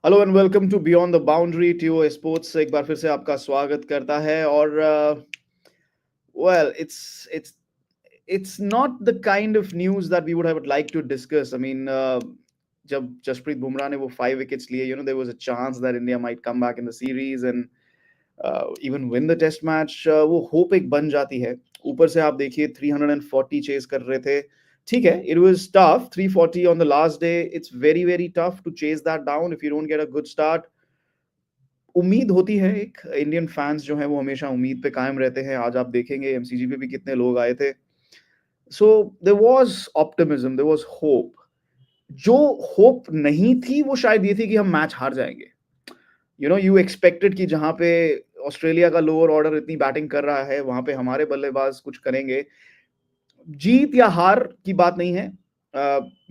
Hello and welcome to beyond the boundary टीओ sports से एक बार फिर से आपका स्वागत करता है और well it's not the kind of news that we would have like to discuss I mean जब जसप्रीत बुमराह ने वो 5 विकेट्स लिए there was a chance that India might come back in the series and even win the test match वो hope एक बन जाती है ऊपर से आप देखिए 340 चेस कर रहे थे ठीक है it was tough 340 on the last day it's very very tough to chase that down if you don't get a good start उम्मीद होती है एक इंडियन फैंस जो है वो हमेशा उम्मीद पे कायम रहते हैं आज आप देखेंगे एमसीजी पे भी कितने लोग आए थे so there was optimism there was hope जो होप नहीं थी वो शायद ये थी कि हम मैच हार जाएंगे यू एक्सपेक्टेड कि जहां पे ऑस्ट्रेलिया का लोअर ऑर्डर इतनी बैटिंग कर रहा है वहां पे हमारे बल्लेबाज कुछ करेंगे जीत या हार की बात नहीं है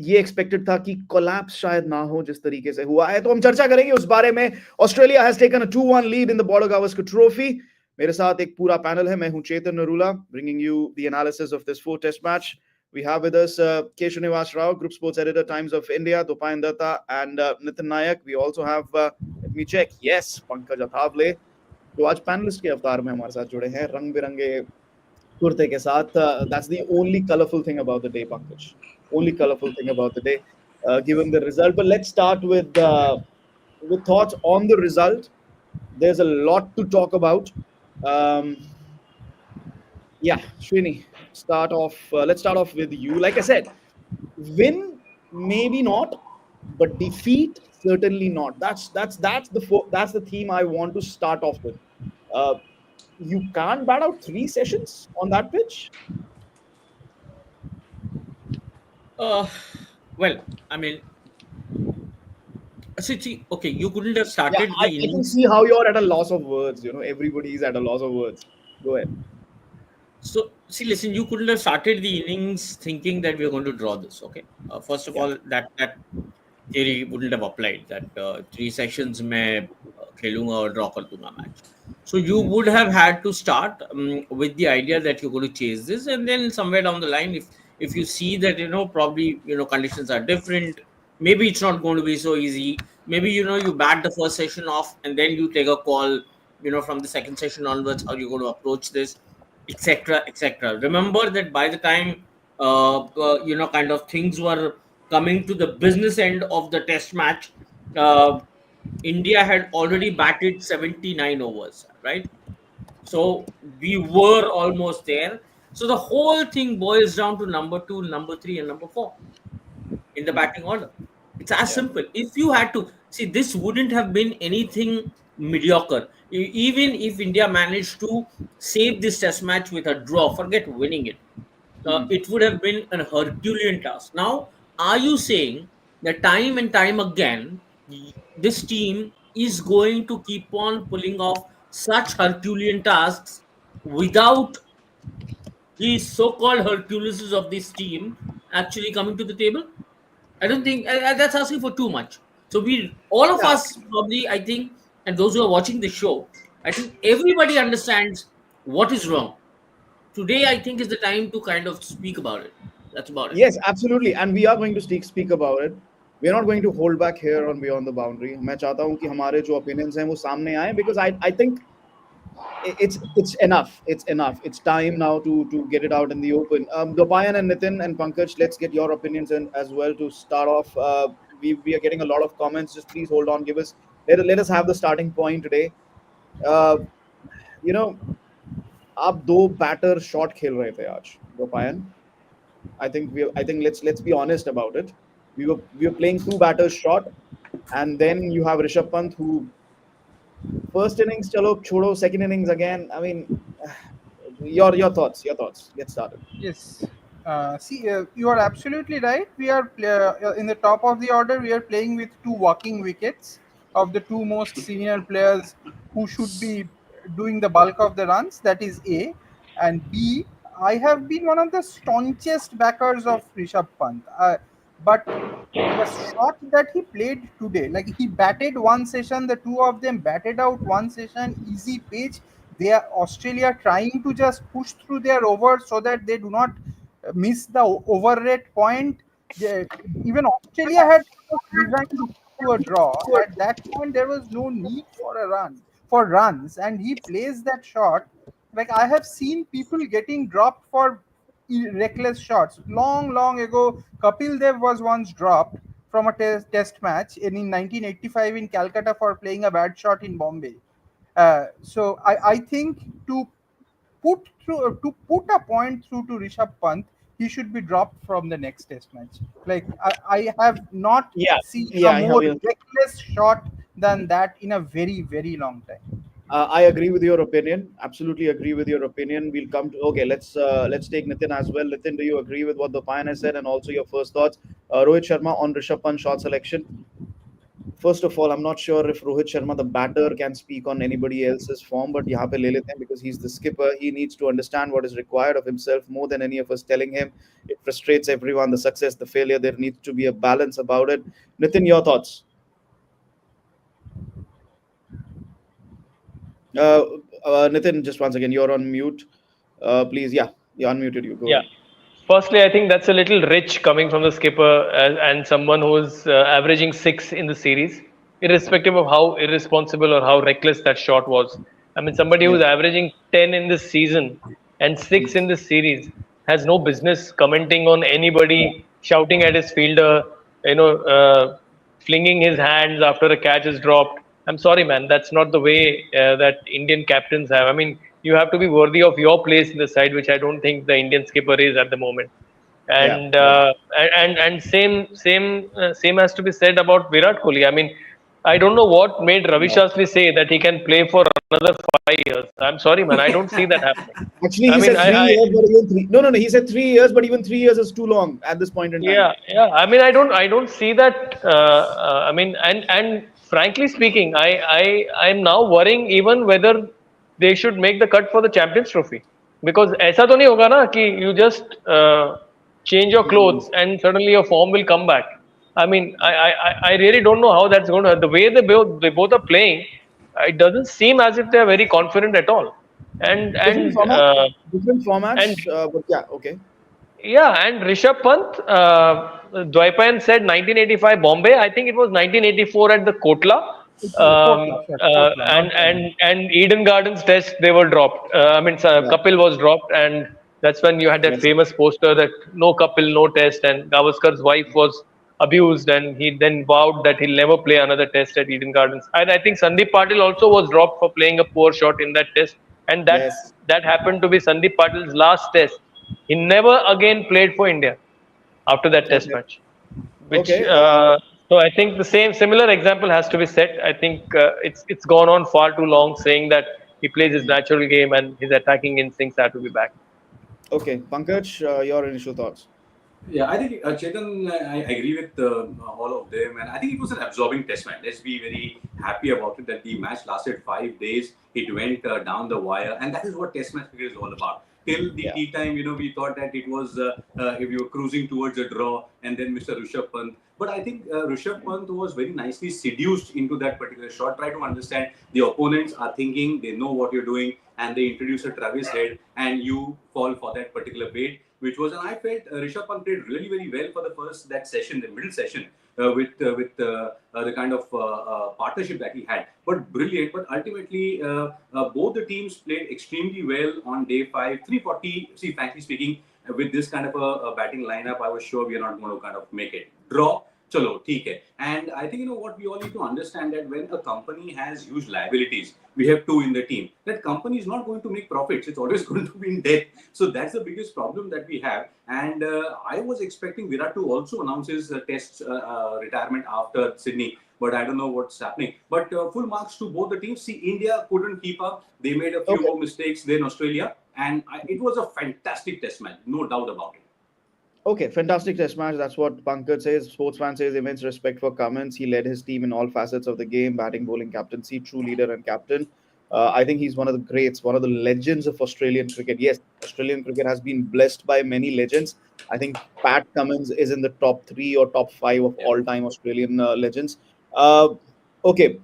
ये एक्सपेक्टेड था कि कोलैप्स शायद ना हो जिस तरीके से हुआ है तो हम चर्चा करेंगे उस बारे में Australia has taken a 2-1 lead in the Border Gavaskar trophy मेरे साथ एक पूरा पैनल है मैं हूं Chetan Narula bringing you the analysis of this 4 test match we have with us K. Srinivas Rao, Group Sports Editor, Times of India, Dopayan Datta, and Nitin Nayak. We also have, let me check, yes, Pankaj Athavale, जो आज panelist के अवतार में हमारे साथ जुड़े हैं रंग बिरंगे कुर्ते के साथ that's the only colorful thing about the day Pankaj only colorful thing about the day given the result but let's start with thoughts on the result there's a lot to talk about um, yeah Srini let's start off with you like I said win maybe not but defeat certainly not that's the theme I want to start off with uh, you can't bat out 3 sessions on that pitch. Uh, well, I mean, see, okay, you couldn't have Yeah, started I the can innings. see how you're at a loss of words. Everybody's at a loss of words. Go ahead. So, see, listen, you couldn't have started the innings thinking that we're going to draw this. Okay, first of Yeah. all, that theory wouldn't have applied. That 3 sessions में खेलूंगा और draw कर दूंगा match. So you would have had to start with the idea that you're going to chase this, and then somewhere down the line, if you see that probably conditions are different, maybe it's not going to be so easy. Maybe you bat the first session off, and then you take a call. From the second session onwards, how you're going to approach this, etc., etc. Remember that by the time kind of things were coming to the business end of the test match, uh, India had already batted 79 overs, right? So we were almost there. So the whole thing boils down to number two, number three, and number four in the batting order. It's as Yeah. simple. If you had to see, this wouldn't have been anything mediocre. Even if India managed to save this test match with a draw, forget winning it, Mhm. it would have been a Herculean task. Now, are you saying that time and time again, this team is going to keep on pulling off such Herculean tasks without the so-called Herculeses of this team actually coming to the table? I don't think that's asking for too much. So all of Yeah. us probably, I think, and those who are watching the show, I think everybody understands what is wrong. Today, I think is the time to kind of speak about it. That's about it. Yes, absolutely. And we are going to speak about it. We are not going to hold back here on Beyond the Boundary. मैं चाहता हूँ कि हमारे जो opinions हैं वो सामने आए because I think it's enough. It's enough. It's time now to get it out in the open. Dopayan and Nitin and Pankaj, let's get your opinions in as well to start off. We are getting a lot of comments. Just please hold on. Let us have the starting point today. Uh, you know, आप दो batter shot खेल रहे थे आज दोपायन I think let's be honest about it. We were playing two batters short, and then you have Rishabh Pant who first innings chalo chodo second innings again. I mean, your thoughts. Get started. Yes. You are absolutely right. We are in the top of the order. We are playing with two walking wickets of the two most senior players who should be doing the bulk of the runs. That is A, and B. I have been one of the staunchest backers of Rishabh Pant. But the shot that he played today, like he batted one session, the two of them batted out one session, easy pitch. They are Australia trying to just push through their overs so that they do not miss the over rate point. Even Australia had designed to a draw. At that point, there was no need for a run for runs, and he plays that shot. Like I have seen people getting dropped for reckless shots. Long ago, Kapil Dev was once dropped from a test match in 1985 in Calcutta for playing a bad shot in Bombay. So I think to put a point through to Rishabh Pant, he should be dropped from the next test match. Like I have not Yeah, seen a yeah, I more mean, reckless shot than that in a very long time. I agree with your opinion. Absolutely agree with your opinion. We'll come to okay. Let's take Nitin as well. Nitin, do you agree with what the pioneer said, and also your first thoughts? Rohit Sharma on Rishabh Pant shot selection. First of all, I'm not sure if Rohit Sharma, the batter, can speak on anybody else's form, but यहाँ पे ले लेते हैं because he's the skipper. He needs to understand what is required of himself more than any of us telling him. It frustrates everyone. The success, the failure. There needs to be a balance about it. Nitin, your thoughts? Uh, Nitin, just once again, you're on mute. Please, yeah, you're unmuted. You go Yeah. ahead. Firstly, I think that's a little rich coming from the skipper and someone who's averaging six in the series, irrespective of how irresponsible or how reckless that shot was. I mean, somebody Yeah. who's averaging 10 in this season and six in this series has no business commenting on Yeah. anybody shouting at his fielder, flinging his hands after a catch is dropped. I'm sorry, man. That's not the way that Indian captains have. I mean, you have to be worthy of your place in the side, which I don't think the Indian skipper is at the moment. Yeah. And Yeah. same has to be said about Virat Kohli. I mean, I don't know what made Ravi Yeah. Shastri say that he can play for another 5 years. I'm sorry, man. I don't see that happening. Actually, I he mean, said 3 years, but even three. No, no, no. He said 3 years, but even 3 years is too long at this point in time. yeah. I mean, I don't see that. I mean, and frankly speaking, I'm now worrying even whether they should make the cut for the Champions Trophy because ऐसा तो नहीं होगा ना कि you just change your Mm. clothes and suddenly your form will come back. I mean, I really don't know how that's going to. The way they both are playing, it doesn't seem as if they are very confident at all. And Different and formats. uh, Different and formats. But yeah, okay. yeah, and Rishabh Pant, Dwaipayan said 1985 Bombay. I think it was 1984 at the Kotla. Kotla, sure, Kotla, And not Bombay. Eden Gardens Test they were dropped. Yeah. Kapil was dropped, and that's when you had that Yes. famous poster that no Kapil, no Test, and Gavaskar's wife was abused, and he then vowed that he'll never play another Test at Eden Gardens. And I think Sandeep Patil also was dropped for playing a poor shot in that Test, and Yes. that happened to be Sandeep Patil's last Test. He never again played for India after that Test Okay. match. Which Okay. so I think the similar example has to be set. I think it's gone on far too long, saying that he plays his natural game and his attacking instincts have to be back. Okay. Pankaj, your initial thoughts. Yeah, I think Chetan, I agree with all of them, and I think it was an absorbing test match. Let's be very happy about it that the match lasted 5 days. It went down the wire, and that is what test match cricket is all about. Till the Yeah. tea time, we thought that it was if we were cruising towards a draw, and then Mr. Rishabh Pant. But I think Rishabh Pant was very nicely seduced into that particular shot. Try to understand the opponents are thinking, they know what you're doing, and they introduce a Travis head, and you fall for that particular bait, which was, and I felt Rishabh Pant played really very well for the first that session, the middle session, with the kind of partnership that he had. But brilliant. But ultimately, both the teams played extremely well on day 5. 340. See, frankly speaking, with this kind of a batting lineup, I was sure we are not going to kind of make it. Draw. Chalo, theek hai. And I think what we all need to understand that when a company has huge liabilities, we have two in the team. That company is not going to make profits. It's always going to be in debt. So that's the biggest problem that we have. And I was expecting Virat to also announce his test retirement after Sydney. But I don't know what's happening. But full marks to both the teams. See, India couldn't keep up. They made a few Okay. more mistakes than Australia. And it was a fantastic test match. No doubt about it. Okay, fantastic test match. That's what Pankaj says. Sports fan says immense respect for Cummins. He led his team in all facets of the game, batting, bowling, captaincy, true leader and captain. I think he's one of the greats, one of the legends of Australian cricket. Yes, Australian cricket has been blessed by many legends. I think Pat Cummins is in the top 3 or top 5 of Yeah. all-time Australian legends. Uh, okay,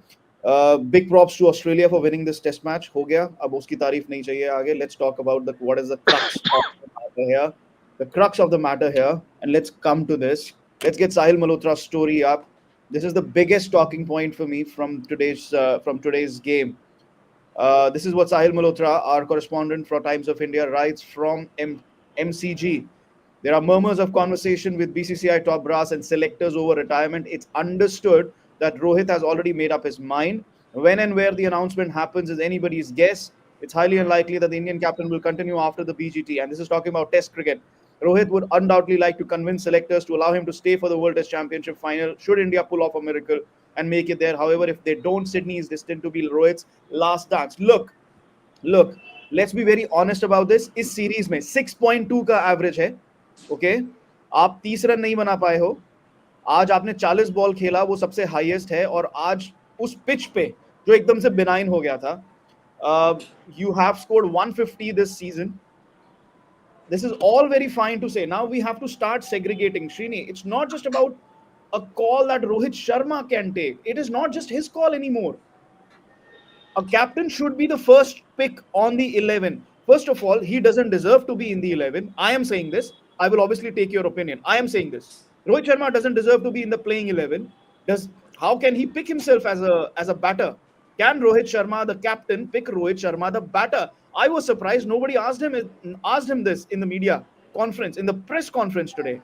big props to Australia for winning this test match. हो गया, अब उसकी तारीफ नहीं चाहिए आगे. Let's talk about what is the crux of the matter here. The crux of the matter here, and let's come to this. Let's get Sahil Malhotra's story up. This is the biggest talking point for me from today's game. This is what Sahil Malhotra, our correspondent for Times of India, writes from MCG. There are murmurs of conversation with BCCI top brass and selectors over retirement. It's understood that Rohit has already made up his mind. When and where the announcement happens is anybody's guess. It's highly unlikely that the Indian captain will continue after the BGT. And this is talking about Test cricket. Rohit would undoubtedly like to convince selectors to allow him to stay for the World Test Championship final should India pull off a miracle and make it there. However, if they don't, Sydney is destined to be Rohit's last dance. Look, let's be very honest about this. इस series में 6.2 का average है. Okay, आप 30 run नहीं बना पाए हो. आज आपने 40 बॉल खेला, वो सबसे हाईएस्ट है. और आज उस पिच पे जो एकदम से बिनाइन हो गया था, you have scored 150 this season. This is all very fine to say. Now we have to start segregating. Srini, it's not just about a call that Rohit Sharma can take. It is not just his call anymore. A captain should be the first pick on the 11. First of all, he doesn't deserve to be in the 11. I am saying this. I will obviously take your opinion. I am saying this. Rohit Sharma doesn't deserve to be in the playing 11. How can he pick himself as a batter? Can Rohit Sharma, the captain, pick Rohit Sharma, the batter? I was surprised nobody asked him this in the media conference, in the press conference today.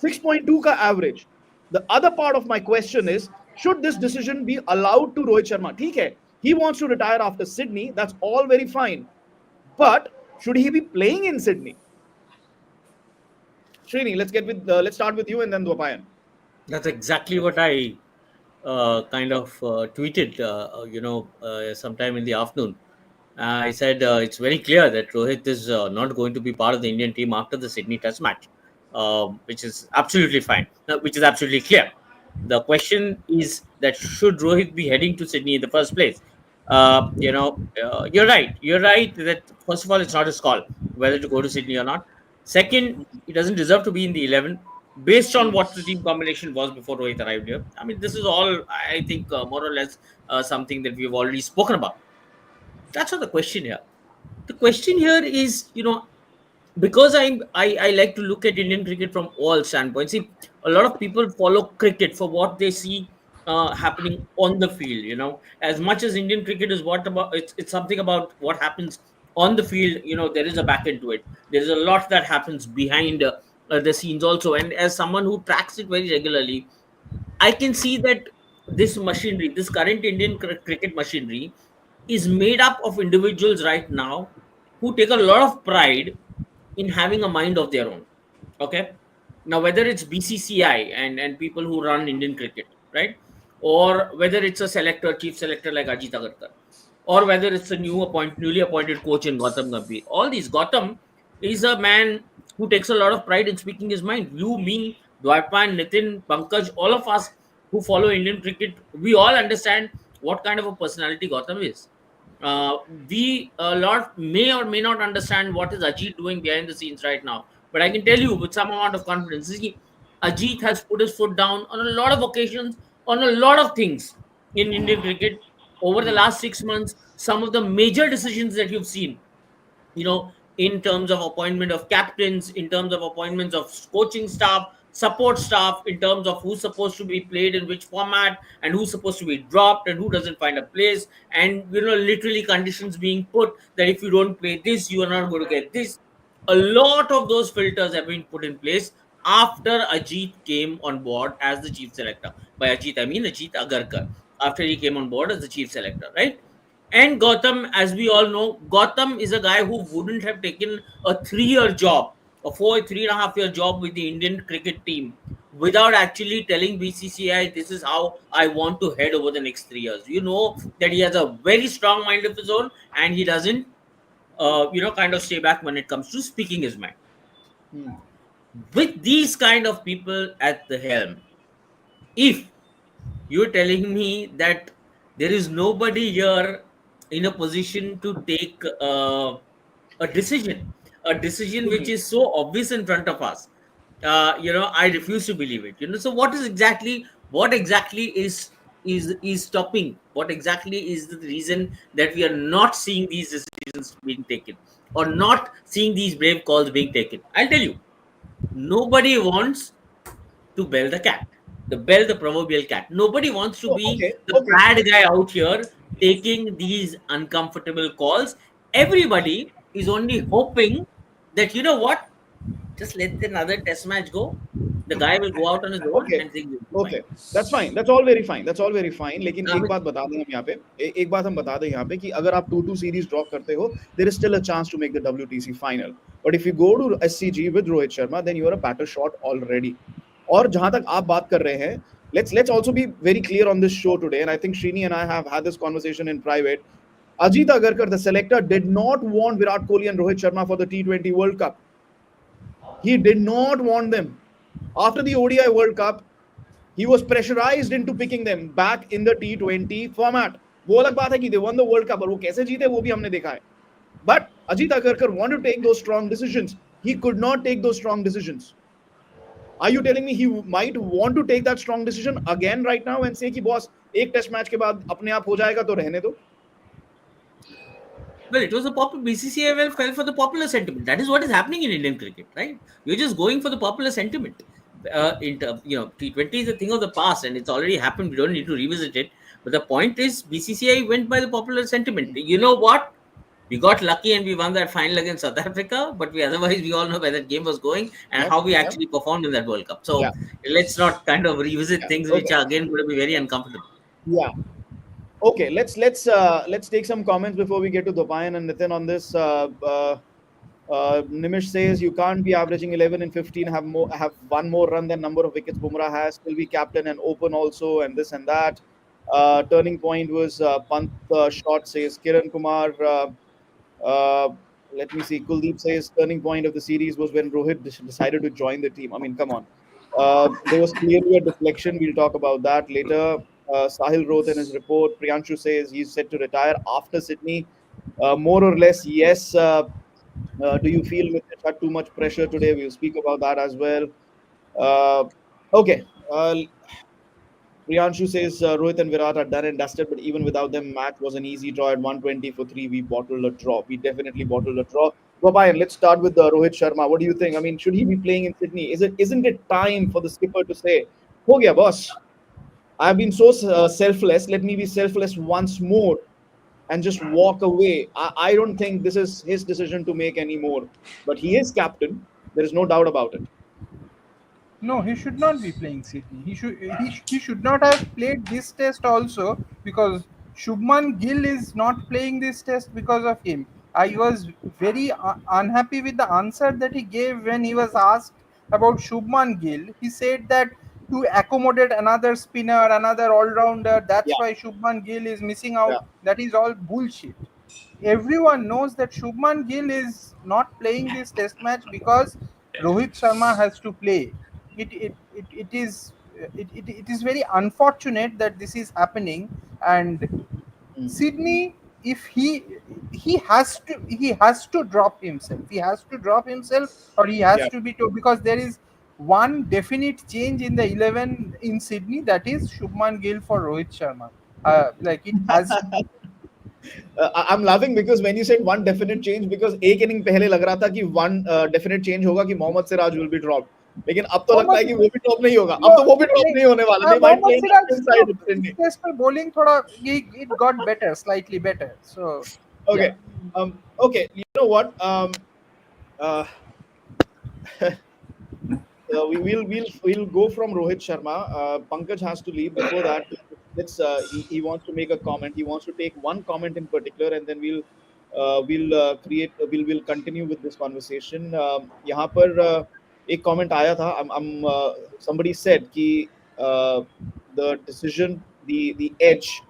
6.2 ka average. The other part of my question is, should this decision be allowed to Rohit Sharma? ठीक है, he wants to retire after Sydney. That's all very fine. But should he be playing in Sydney? Srini, let's start with you and then Dwapayan. That's exactly what I kind of tweeted, sometime in the afternoon. I said it's very clear that Rohit is not going to be part of the Indian team after the Sydney Test match, which is absolutely fine, which is absolutely clear. The question is that should Rohit be heading to Sydney in the first place? You're right. You're right that first of all, it's not his call whether to go to Sydney or not. Second, he doesn't deserve to be in the 11 based on what the team combination was before Rohit arrived here. I mean, this is all, I think, more or less something that we've already spoken about. That's not the question here. The question here is, because I like to look at Indian cricket from all standpoints. See, a lot of people follow cricket for what they see happening on the field. As much as Indian cricket is it's something about what happens on the field. There is a back end to it. There is a lot that happens behind the scenes also. And as someone who tracks it very regularly, I can see that this machinery, this current Indian cricket machinery, is made up of individuals right now who take a lot of pride in having a mind of their own. Okay. Now, whether it's BCCI and people who run Indian cricket, right? Or whether it's a chief selector like Ajit Agarkar, or whether it's a newly appointed coach in Gautam Gambhir. All these. Gautam is a man who takes a lot of pride in speaking his mind. You, me, Dwarpan, Nitin, Pankaj, all of us who follow Indian cricket, we all understand what kind of a personality Gautam is. We a lot may or may not understand what is Ajit doing behind the scenes right now. But I can tell you with some amount of confidence, Ajit has put his foot down on a lot of occasions, on a lot of things in Indian cricket over the last 6 months. Some of the major decisions that you've seen, in terms of appointment of captains, in terms of appointments of coaching staff, support staff, in terms of who's supposed to be played in which format and who's supposed to be dropped and who doesn't find a place, and literally conditions being put that if you don't play this, you are not going to get this. A lot of those filters have been put in place after Ajit came on board as the chief selector. By Ajit, I mean Ajit Agarkar, after he came on board as the chief selector, right? And Gautam, as we all know, Gautam is a guy who wouldn't have taken a 3-year job, a 3.5-year job with the Indian cricket team without actually telling BCCI, this is how I want to head over the next 3 years. You know that he has a very strong mind of his own and he doesn't, kind of stay back when it comes to speaking his mind. With these kind of people at the helm, if you're telling me that there is nobody here in a position to take a decision which is so obvious in front of us, I refuse to believe it. So what exactly is stopping? What exactly is the reason that we are not seeing these decisions being taken or not seeing these brave calls being taken? I'll tell you, nobody wants to bell the cat. the bell, the proverbial cat. Nobody wants to Oh, be okay, the okay, bad guy out here taking these uncomfortable calls. Everybody is only hoping that, you know what, just let another test match go. The guy will go out on his own okay, and things will be fine. okay. That's fine. That's all very fine. That's all very fine. लेकिन I एक mean, बात बता दें हम यहाँ पे एक बात हम बता दें यहाँ पे कि अगर आप 2-2 सीरीज ड्रॉ करते हो, there is still a chance to make the WTC final. But if you go to SCG with Rohit Sharma, then you are a batter short already. और जहां तक आप बात कर रहे हैं, let's also be very clear on this show today, and I think Srini and I have had this conversation in private. Ajit Agarkar, the selector, did not want Virat Kohli and Rohit Sharma for the T20 World Cup. He did not want them. After the ODI World Cup, he was pressurized into picking them back in the T20 format. वो अलग बात है कि they won the World Cup और वो कैसे जीते वो भी हमने देखा है. But Ajit Agarkar wanted to take those strong decisions. He could not take those strong decisions. Are you telling me he might want to take that strong decision again right now and say कि boss एक test match के बाद अपने आप हो जाएगा तो रहने दो? well, it was a popular BCCI fell for the popular sentiment. That is what is happening in Indian cricket, right? You're just going for the popular sentiment. T20 is a thing of the past and it's already happened. We don't need to revisit it. But the point is, BCCI went by the popular sentiment. You know what? We got lucky and we won that final against South Africa, but otherwise we all know where that game was going and Yeah, how we yeah, actually performed in that World Cup. yeah, So let's not kind of revisit yeah. things which Okay. are again going to be very uncomfortable. Yeah. Okay. Let's take some comments before we get to Dopayan and Nitin on this. Nimish says you can't be averaging 11 and 15, have one more run than number of wickets Bumrah has, still be captain and open also, and this and that. Turning point was Pant shot, says Kiran Kumar. Uh, Let me see. Kuldeep says turning point of the series was when Rohit decided to join the team. I mean, come on. There was clearly a deflection. We'll talk about that later. Sahil wrote in his report. Priyanshu says he's set to retire after Sydney. More or less, yes. Do you feel Mitesh had too much pressure today? We'll speak about that as well. Uh, okay. Priyanshu says Rohit and Virat are done and dusted, but even without them, match was an easy draw at 120 for 3. We bottled a draw. We definitely bottled a draw. Babayan, let's start with Rohit Sharma. What do you think? I mean, should he be playing in Sydney? Isn't it time for the skipper to say, "Ho gaya, boss. I've been so selfless. Let me be selfless once more and just walk away." I don't think this is his decision to make anymore. But he is captain. There is no doubt about it. No, he should not be playing Sydney. He should not have played this test also, because Shubman Gill is not playing this test because of him. I was very unhappy with the answer that he gave when he was asked about Shubman Gill. He said that to accommodate another spinner, another all-rounder, Yeah, that's why Shubman Gill is missing yeah, out. That is all bullshit. Everyone knows that Shubman Gill is not playing this test match because Rohit Sharma has to play. It is very unfortunate that this is happening. And mm, Sydney, if he has to drop himself. He has to drop himself, or he has yeah. to be told, because there is one definite change in the 11 in Sydney, that is Shubman Gill for Rohit Sharma. Like it has. I'm laughing because when you said one definite change, because एक inning पहले लग रहा था कि one definite change होगा कि Mohammad Siraj will be dropped, लेकिन अब तो लगता है मोहम्मद कि वो भी ड्रॉप नहीं होगा. अब No, तो वो भी ड्रॉप नहीं, नहीं होने वाला. They might Mohammed play in Siraj inside no, in इस Sydney. टेस्ट में bowling थोड़ा it got better, slightly better. So yeah. Okay. Okay. You know what? Uh, we'll go from Rohit Sharma. Pankaj has to leave. Before that, let's he wants to make a comment. He wants to take one comment in particular, and then we'll continue with this conversation. यहाँ पर एक comment आया था. Somebody said कि the decision, the edge,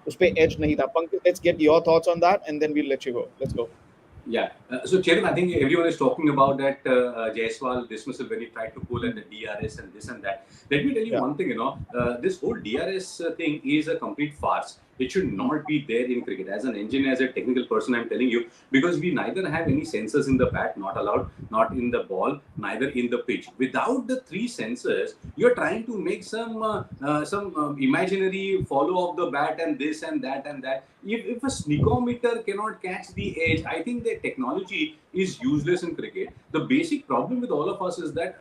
उस पे edge नहीं था. Pankaj, let's get your thoughts on that, and then we'll let you go. Let's go. Yeah. So, Chairman, I think everyone is talking about that Jaiswal dismissal when he tried to pull and the DRS and this and that. Let me tell you Yeah. one thing, this whole DRS thing is a complete farce. It should not be there in cricket. As an engineer, as a technical person, I'm telling you, because we neither have any sensors in the bat, not allowed, not in the ball, neither in the pitch. Without the three sensors, you're trying to make some imaginary follow of the bat and this and that and that. If a sneakometer cannot catch the edge, I think the technology is useless in cricket. The basic problem with all of us is that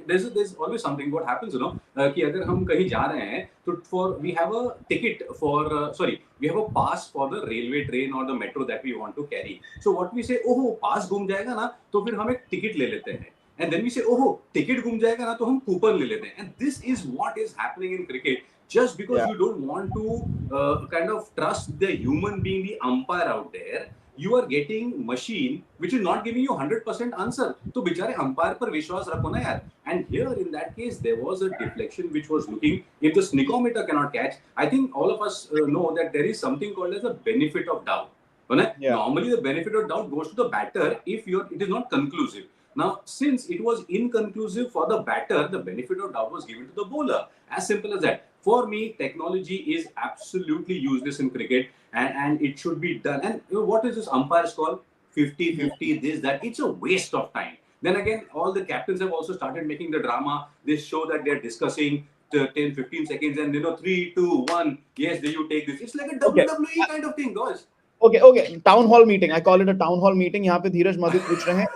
there's always something. What happens, कि अगर हम कहीं जा रहे हैं तो for we have a ticket for we have a pass for the railway train or the metro that we want to carry. So what we say, oh pass घूम जाएगा ना तो फिर हम एक ticket ले लेते हैं. And then we say, oh, ticket घूम जाएगा ना तो हम कूपन ले लेते हैं. And this is what is happening in cricket. Just because you don't want to kind of trust the human being, the umpire out there, you are getting machine which is not giving you 100% answer. तो बेचारे umpire पर विश्वास रखो ना यार. And here in that case there was a deflection which was looking. If the sneakometer cannot catch, I think all of us know that there is something called as a benefit of doubt. Normally the benefit of doubt goes to the batter if it is not conclusive. Now, since it was inconclusive for the batter, the benefit of doubt was given to the bowler. As simple as that. For me, technology is absolutely useless in cricket and it should be done. And what is this umpires call? 50-50, this, that. It's a waste of time. Then again, all the captains have also started making the drama. They show that they're discussing 10-15 seconds and 3, 2, 1. Yes, then you take this. It's like a WWE kind of thing, guys. Okay. Town hall meeting. I call it a town hall meeting. यहाँ पे धीरज मधु पूछ रहे हैं,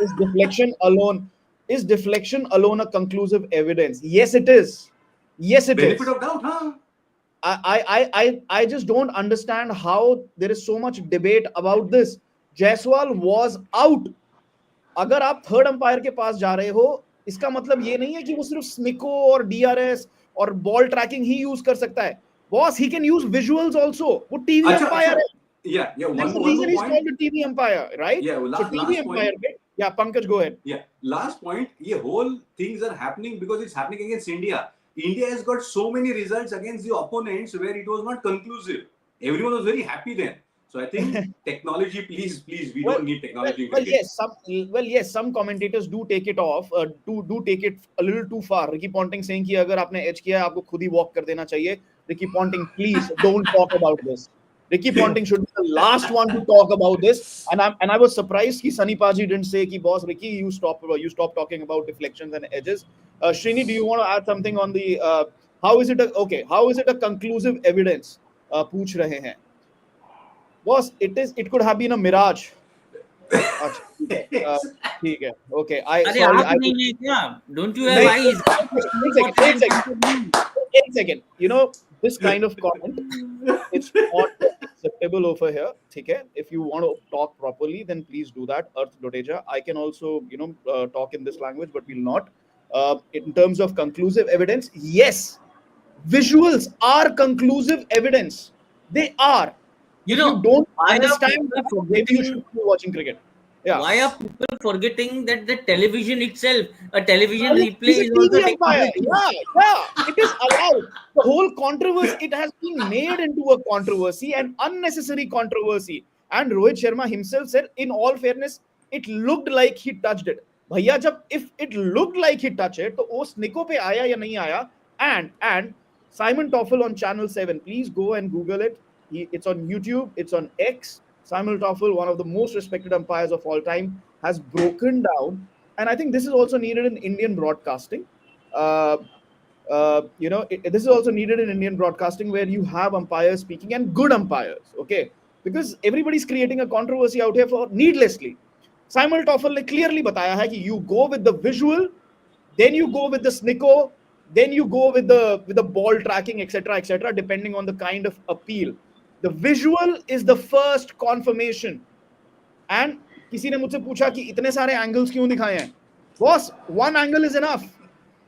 is deflection alone a conclusive evidence? Yes, it is. Yes, it is. Benefit of doubt, huh? I just don't understand how there is so much debate about this. Jaiswal was out. अगर आप third umpire के पास जा रहे हो, इसका मतलब ये नहीं है कि वो सिर्फ स्निको और DRS और बॉल ट्रैकिंग ही यूज कर सकता है. Boss, he can use visuals also. वो टीवी अंपायर है. Yeah. That's the reason he's called a TV umpire, right? Yeah. So TV umpire. Yeah, Pankaj, go ahead. Yeah. Last point. ये whole things are happening because it's happening against India. India has got so many results against the opponents where it was not conclusive. Everyone was very happy then. So I think technology, please, we don't need technology. Yes, some commentators do take it off, do take it a little too far. Ricky Ponting saying कि अगर आपने edge किया आपको खुद ही walk कर देना चाहिए. Ricky Ponting, please don't talk about this. Ricky Ponting should be the last one to talk about this. And I was surprised कि Sunny Paji didn't say कि boss Ricky, you stop talking about deflections and edges. Srini, do you want to add something on the how is it a conclusive evidence? पूछ रहे हैं. Boss, it could have been a mirage. ठीक है. Okay. Don't you have eyes? One second. This kind of comment, it's not acceptable over here. Okay? If you want to talk properly, then please do that. Earth Doteja. I can also, talk in this language, but we'll not. In terms of conclusive evidence, yes, visuals are conclusive evidence. They are. If you don't understand, maybe you should be watching cricket. Yeah. Why are people forgetting that the television itself, a television replay is also umpire. Yeah, it is allowed. The whole controversy, it has been made into a controversy, an unnecessary controversy. And Rohit Sharma himself said, in all fairness, it looked like he touched it. Bhaiya, if it looked like he touched it, तो उस निको पे आया या नहीं आया? And Simon Toffel on Channel 7, please go and Google it. It's on YouTube, it's on X. Simon Toffel, one of the most respected umpires of all time, has broken down, and I think this is also needed in Indian broadcasting. This is also needed in Indian broadcasting where you have umpires speaking and good umpires, okay? Because everybody's creating a controversy out here for needlessly. Simon Toffel ने clearly बताया है कि you go with the visual, then you go with the snicko, then you go with the ball tracking, etc., depending on the kind of appeal. The visual is the first confirmation. And किसी ने मुझसे पूछा कि इतने सारे angles क्यों दिखाए हैं? Boss, one angle is enough.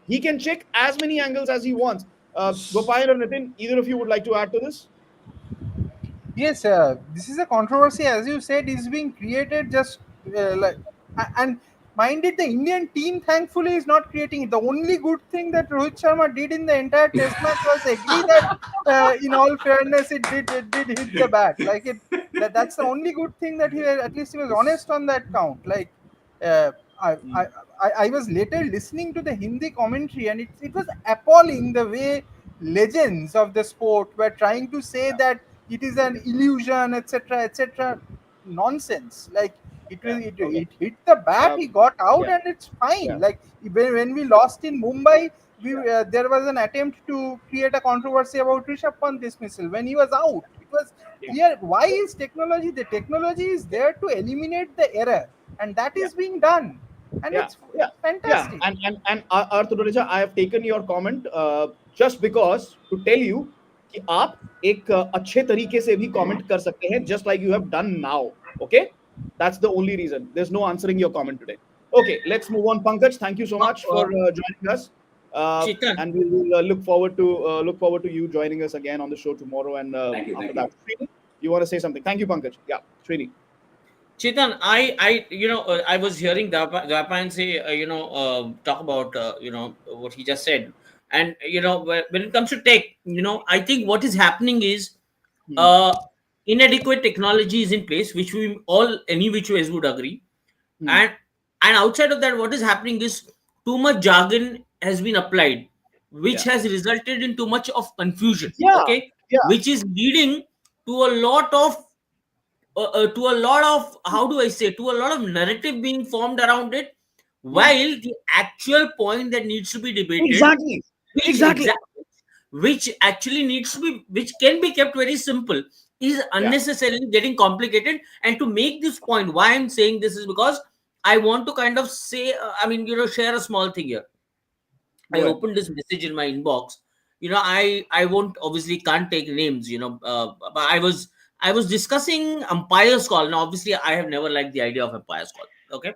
He can check as many angles as he wants. Gopal or Nitin, either of you would like to add to this? Yes, this is a controversy, as you said, is being created just and mind it, the Indian team thankfully is not creating it. The only good thing that Rohit Sharma did in the entire test match was agree that in all fairness it did hit the bat. That's the only good thing that he was honest on that count. I was later listening to the Hindi commentary and it was appalling the way legends of the sport were trying to say that it is an illusion, etc., etc. Nonsense. Like Yeah. Okay. it hit the bat, Um, he got out, yeah. and it's fine. Yeah. Like when we lost in Mumbai, there was an attempt to create a controversy about Rishabh Pant dismissal when he was out. It was Yeah. clear. Why is technology? The technology is there to eliminate the error, and that Yeah. is being done, and Yeah. Yeah. it's Yeah. fantastic. And Arth Dudeja, I have taken your comment just because to tell you कि आप एक अच्छे तरीके से भी comment कर सकते हैं just like you have done now. Okay, that's the only reason. There's no answering your comment today. Okay, let's move on. Pankaj, thank you so Uh, much for uh, joining us. Chetan, And we will look forward to you joining us again on the show tomorrow. And Thank you. after Thank that, you. Srini, you want to say something? Thank you, Pankaj. Yeah, Srini. Chetan, I was hearing Dapan say, talk about, what he just said, and when it comes to tech, I think what is happening is, Hmm. uh, inadequate technology is in place, which we all, any which ways, would agree, Hmm. and outside of that, what is happening is too much jargon has been applied, which Yeah. has resulted in too much of confusion. Yeah. Okay, Yeah. which is leading to a lot of how do I say, to a lot of narrative being formed around it, Hmm. while the actual point that needs to be debated, Exactly. which Exactly. which actually needs to be, which can be kept very simple, is Yeah. unnecessarily getting complicated. And to make this point, why I'm saying this is because I want to kind of say, share a small thing here. I Go ahead. opened this message in my inbox. I won't, obviously can't take names. But I was discussing umpire's call. Now, obviously, I have never liked the idea of umpire's call. Okay,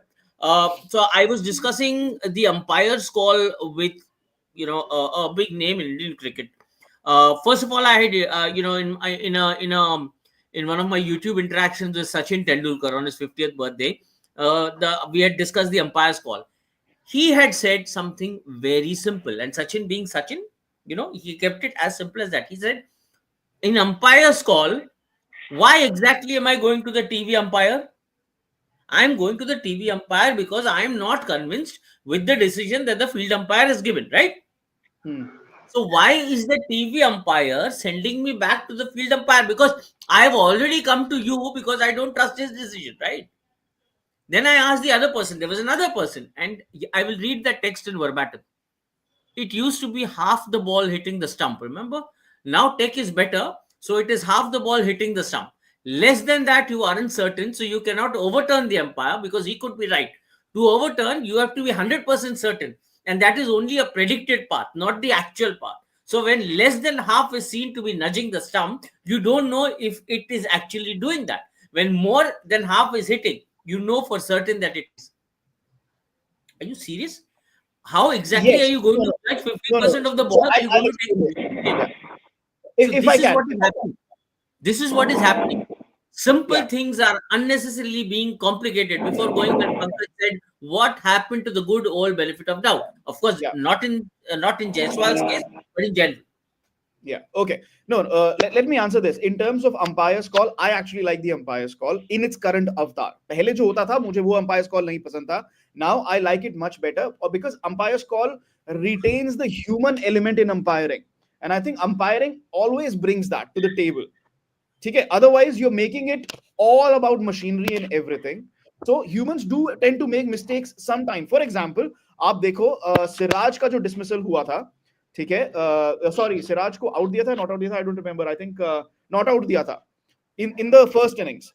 so I was discussing the umpire's call with a big name in Indian cricket. First of all, I had in one of my YouTube interactions with Sachin Tendulkar on his 50th birthday. We had discussed the umpire's call. He had said something very simple, and Sachin, being Sachin, he kept it as simple as that. He said, in umpire's call, why exactly am I going to the TV umpire? I'm going to the TV umpire because I am not convinced with the decision that the field umpire has given, right? Hmm. So why is the TV umpire sending me back to the field umpire? Because I have already come to you because I don't trust his decision, right? Then I asked the other person. There was another person, and I will read that text in verbatim. It used to be half the ball hitting the stump, remember? Now tech is better, so it is half the ball hitting the stump. Less than that, you aren't certain, so you cannot overturn the umpire because he could be right. To overturn, you have to be 100% certain, and that is only a predicted path, not the actual path. So when less than half is seen to be nudging the stump, you don't know if it is actually doing that. When more than half is hitting, you know for certain that it is. Are you serious? How exactly are Yes. you going No, to no, judge no, no. 50% of the So ball? Are you I'll going to take explain a this. decision? Yeah. So If I this is can. what is happening. This is what is happening. Simple Yeah. things are unnecessarily being complicated. Before going, when Pankaj said, what happened to the good old benefit of doubt? Of course, Yeah. not in Jaiswal's case, but in general. Yeah. Okay. No, let me answer this. In terms of umpire's call, I actually like the umpire's call in its current avatar. पहले जो होता था, मुझे वो umpire's call नहीं पसंद था. Now I like it much better, or because umpire's call retains the human element in umpiring, and I think umpiring always brings that to the table. ठीक है, otherwise you're making it all about machinery and everything. So humans do tend to make mistakes sometime. For example, आप देखो सिराज का जो dismissal हुआ था, ठीक है, सॉरी सिराज को आउट दिया था, नॉट आउट दिया था, I don't remember, I think not out दिया था in the first innings.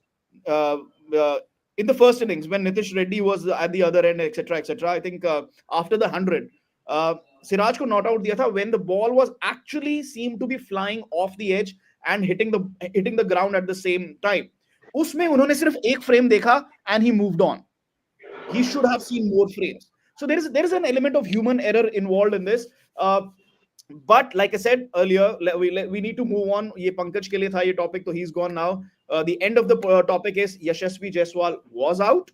uh, uh, in the first innings when Nitish Reddy was at the other end, etc., I think after the 100, uh, Siraj को not out दिया था when the ball was actually seemed to be flying off the edge and hitting the ground at the same time. उसमें उन्होंने सिर्फ एक frame देखा and he moved on. He should have seen more frames. So there is an element of human error involved in this. But like I said earlier, we need to move on. ये पंकज के लिए था ये topic, so he's gone now. The end of the topic is Yashasvi Jaiswal was out,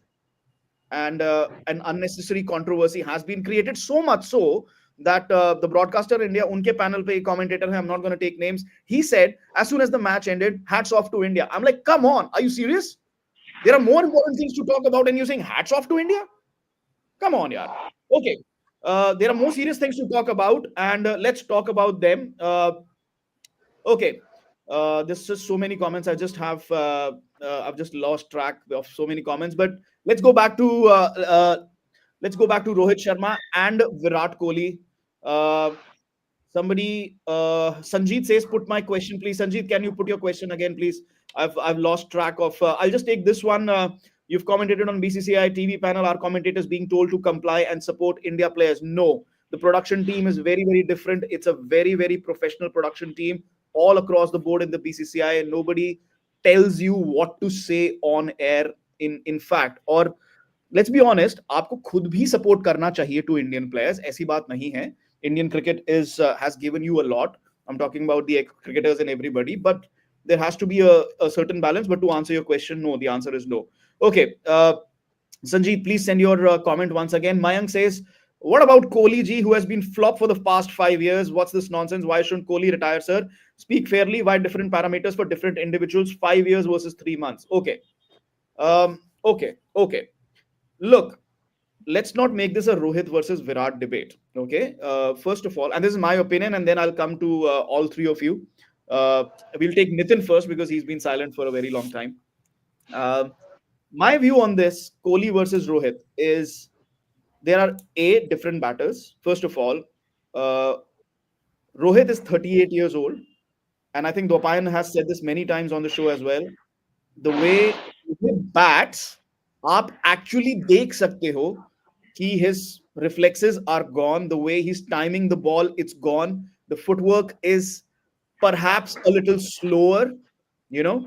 and an unnecessary controversy has been created, so much so that the broadcaster India, unke panel pe commentator hai, I'm not going to take names, he said as soon as the match ended, hats off to India. I'm like, come on, are you serious? There are more important things to talk about, and you're saying hats off to India? Come on, yaar. Okay. There are more serious things to talk about, and let's talk about them. Okay. There's just so many comments. I've just lost track of so many comments. But let's go back to Rohit Sharma and Virat Kohli. Uh, Somebody, Sanjeet says, put my question, please. Sanjeet, can you put your question again, please? I've lost track of. I'll just take this one. You've commented on BCCI TV panel. Our commentators being told to comply and support India players. No, the production team is very, very different. It's a very, very professional production team all across the board in the BCCI, and nobody tells you what to say on air. In fact, or let's be honest, आपको खुद भी support करना चाहिए to Indian players, ऐसी बात नहीं है. Indian cricket is has given you a lot. I am talking about the cricketers and everybody, but there has to be a certain balance. But to answer your question, no, the answer is no. Okay, Sanjeet, please send your comment once again. Mayank says, what about Kohli ji, who has been flop for the past 5 years? What's this nonsense? Why shouldn't Kohli retire, sir? Speak fairly. Why different parameters for different individuals? 5 years versus 3 months. Okay. Okay. Look, let's not make this a Rohit versus Virat debate. Okay. First of all, and this is my opinion, and then I'll come to all three of you. We'll take Nitin first because he's been silent for a very long time. My view on this, Kohli versus Rohit, is there are different batters. First of all, Rohit is 38 years old, and I think Dopayan has said this many times on the show as well. The way he bats, आप actually देख सकते हो कि his reflexes are gone. The way he's timing the ball, it's gone. The footwork is perhaps a little slower, you know.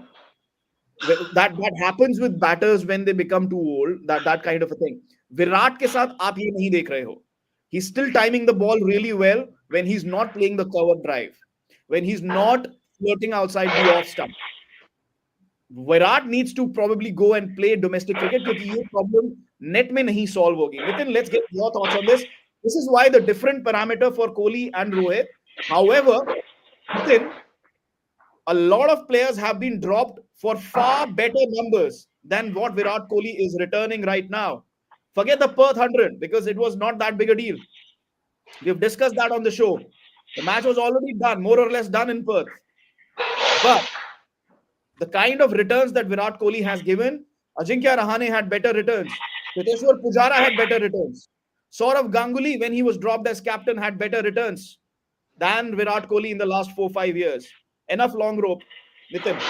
That happens with batters when they become too old. That kind of a thing. Virat के साथ आप ये नहीं देख रहे हो. He's still timing the ball really well when he's not playing the cover drive, when he's not flirting outside the off stump. Virat needs to probably go and play domestic cricket क्योंकि ये problem net में नहीं solve होगी. Nitin, let's get your thoughts on this. This is why the different parameter for Kohli and Rohit. However, Nitin, a lot of players have been dropped for far better numbers than what Virat Kohli is returning right now. Forget the Perth 100 because it was not that big a deal. We've discussed that on the show. The match was already done, more or less done in Perth. But the kind of returns that Virat Kohli has given, Ajinkya Rahane had better returns. Cheteshwar Pujara had better returns. Saurav Ganguly, when he was dropped as captain, had better returns than Virat Kohli in the last 4-5 years. Enough long rope. Nitin.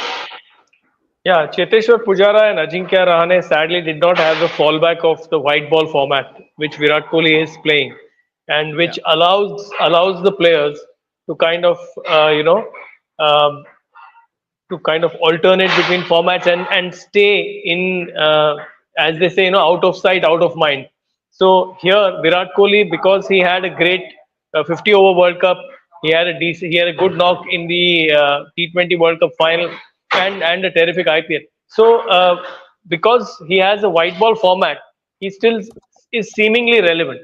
Yeah, Cheteshwar Pujara and Ajinkya Rahane sadly did not have the fallback of the white ball format, which Virat Kohli is playing, and which allows the players to kind of to kind of alternate between formats and stay in as they say, out of sight, out of mind. So here Virat Kohli, because he had a great 50 over World Cup, he had a good knock in the T20 World Cup final and a terrific IPL. So because he has a white ball format, he still is seemingly relevant.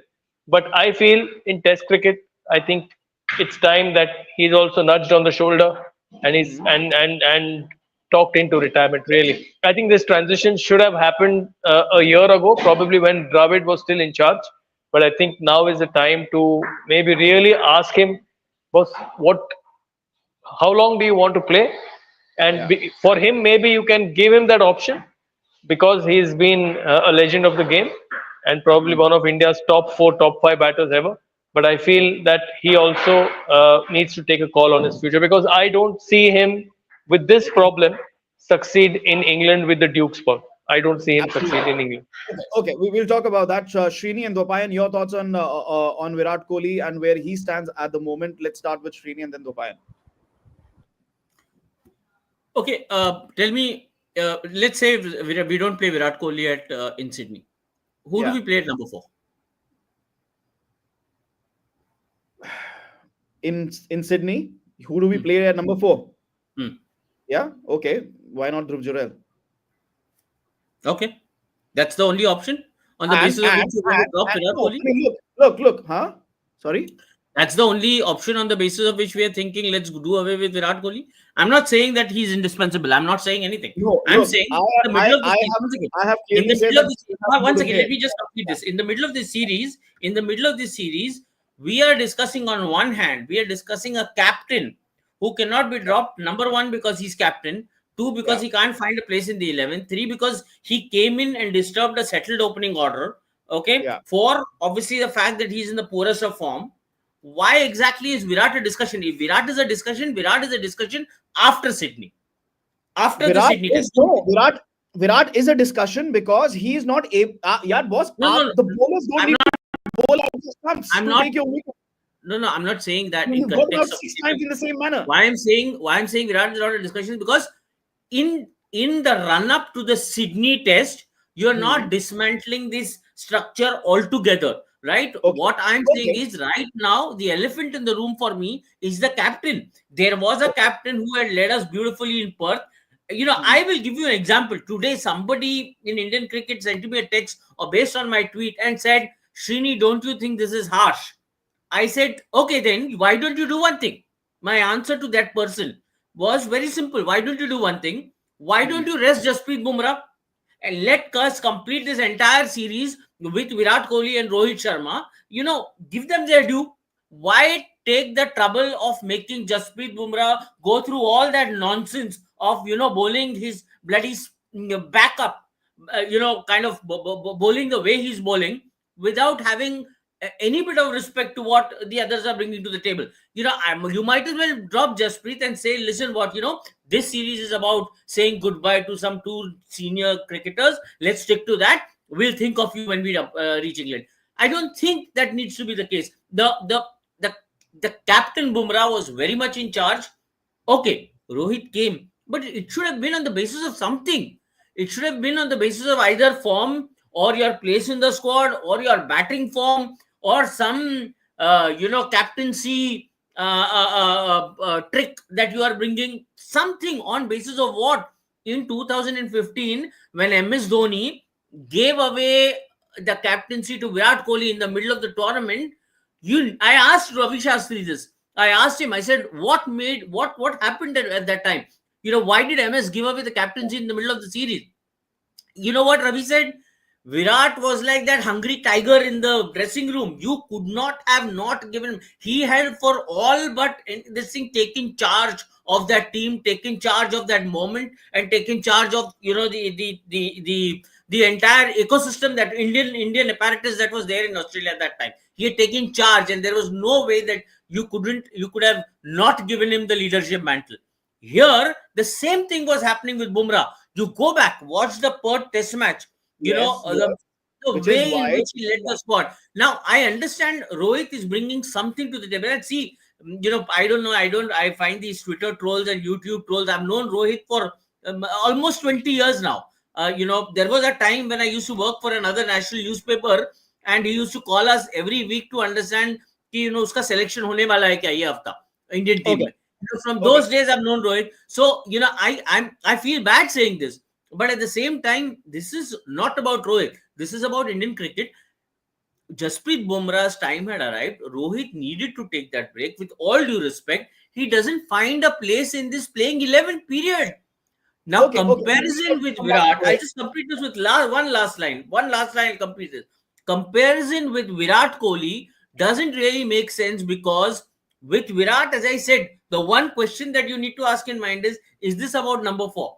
But I feel in Test cricket, I think it's time that he's also nudged on the shoulder and he's and talked into retirement. Really, I think this transition should have happened a year ago, probably when Dravid was still in charge. But I think now is the time to maybe really ask him, boss, how long do you want to play? And for him, maybe you can give him that option because he's been a legend of the game and probably one of India's top 4, top 5 batters ever. But I feel that he also needs to take a call on his future because I don't see him with this problem succeed in England with the Duke's Spur. I don't see him succeed in England. Okay, we will talk about that. Srini and Dopayan, your thoughts on Virat Kohli and where he stands at the moment. Let's start with Srini and then Dopayan. Okay, tell me, let's say we don't play Virat Kohli in Sydney. Who do we play at number 4? In Sydney, who do we play at number 4? Yeah, okay. Why not Dhruv Jurel? Okay, that's the only option on the basis of which you want to drop Virat Kohli. Look, huh? Sorry. That's the only option on the basis of which we are thinking let's do away with Virat Kohli. I'm not saying that he's indispensable. I'm not saying anything. No, I'm saying in the middle of the season. Once again, let me just complete this. In the middle of this series, we are discussing on one hand, we are discussing a captain who cannot be dropped. Number one, because he's captain. Two, because he can't find a place in the 11. Three, because he came in and disturbed a settled opening order. Okay. Yeah. Four, obviously the fact that he's in the poorest of form. Why exactly is Virat a discussion? If Virat is a discussion, Virat is a discussion after Sydney. After the Virat Sydney is test. no Virat is a discussion because he is not able. Yeah, boss. No, The bowlers don't I'm need not. to bowl out the stumps I'm to not. take your wicket. No, I'm not saying that in He's got context out of 6 times in the same manner. why I'm saying Virat is not a discussion, because in the run up to the Sydney test, you're not dismantling this structure altogether, right? Okay. What I'm saying Okay. is, right now the elephant in the room for me is the captain. There was a captain who had led us beautifully in Perth. I will give you an example. Today somebody in Indian cricket sent me a text or based on my tweet and said, Srini, don't you think this is harsh? I said, okay, then why don't you do one thing? My answer to that person was very simple. Why don't you do one thing? Why don't you rest Jasprit Bumrah and let us complete this entire series with Virat Kohli and Rohit Sharma? Give them their due. Why take the trouble of making Jasprit Bumrah go through all that nonsense of bowling his bloody backup, kind of bowling the way he's bowling without having any bit of respect to what the others are bringing to the table. You might as well drop Jasprit and say, listen, this series is about saying goodbye to some two senior cricketers. Let's stick to that. We'll think of you when we reach England. I don't think that needs to be the case. The captain Bumrah was very much in charge. Okay, Rohit came, but it should have been on the basis of something. It should have been on the basis of either form or your place in the squad or your batting form or some captaincy trick that you are bringing. Something on basis of what? In 2015, when MS Dhoni gave away the captaincy to Virat Kohli in the middle of the tournament, I asked Ravi Shastri this. I asked him, I said, what happened at that time? Why did MS give away the captaincy in the middle of the series? You know what Ravi said? Virat was like that hungry tiger in the dressing room. You could not have not given him. He had for all but this thing taken charge of that team, taken charge of that moment, and taken charge of the entire ecosystem, that Indian apparatus that was there in Australia at that time. He had taken charge, and there was no way that you could have not given him the leadership mantle. Here, the same thing was happening with Bumrah. You go back, watch the Perth Test match. The Which is way in why which he led the squad. Now, I understand Rohit is bringing something to the table. And see, I don't know. I find these Twitter trolls and YouTube trolls. I've known Rohit for almost 20 years now. There was a time when I used to work for another national newspaper, and he used to call us every week to understand कि उसका selection होने वाला है क्या ये हफ्ता Indian team में. From those days I've known Rohit. So I feel bad saying this, but at the same time, this is not about Rohit. This is about Indian cricket. Jasprit Bumrah's time had arrived. Rohit needed to take that break. With all due respect, he doesn't find a place in this playing 11 period. Now, comparison with Virat, I just complete this with one last line. One last line, I'll complete this. Comparison with Virat Kohli doesn't really make sense, because with Virat, as I said, the one question that you need to ask in mind is this about number 4?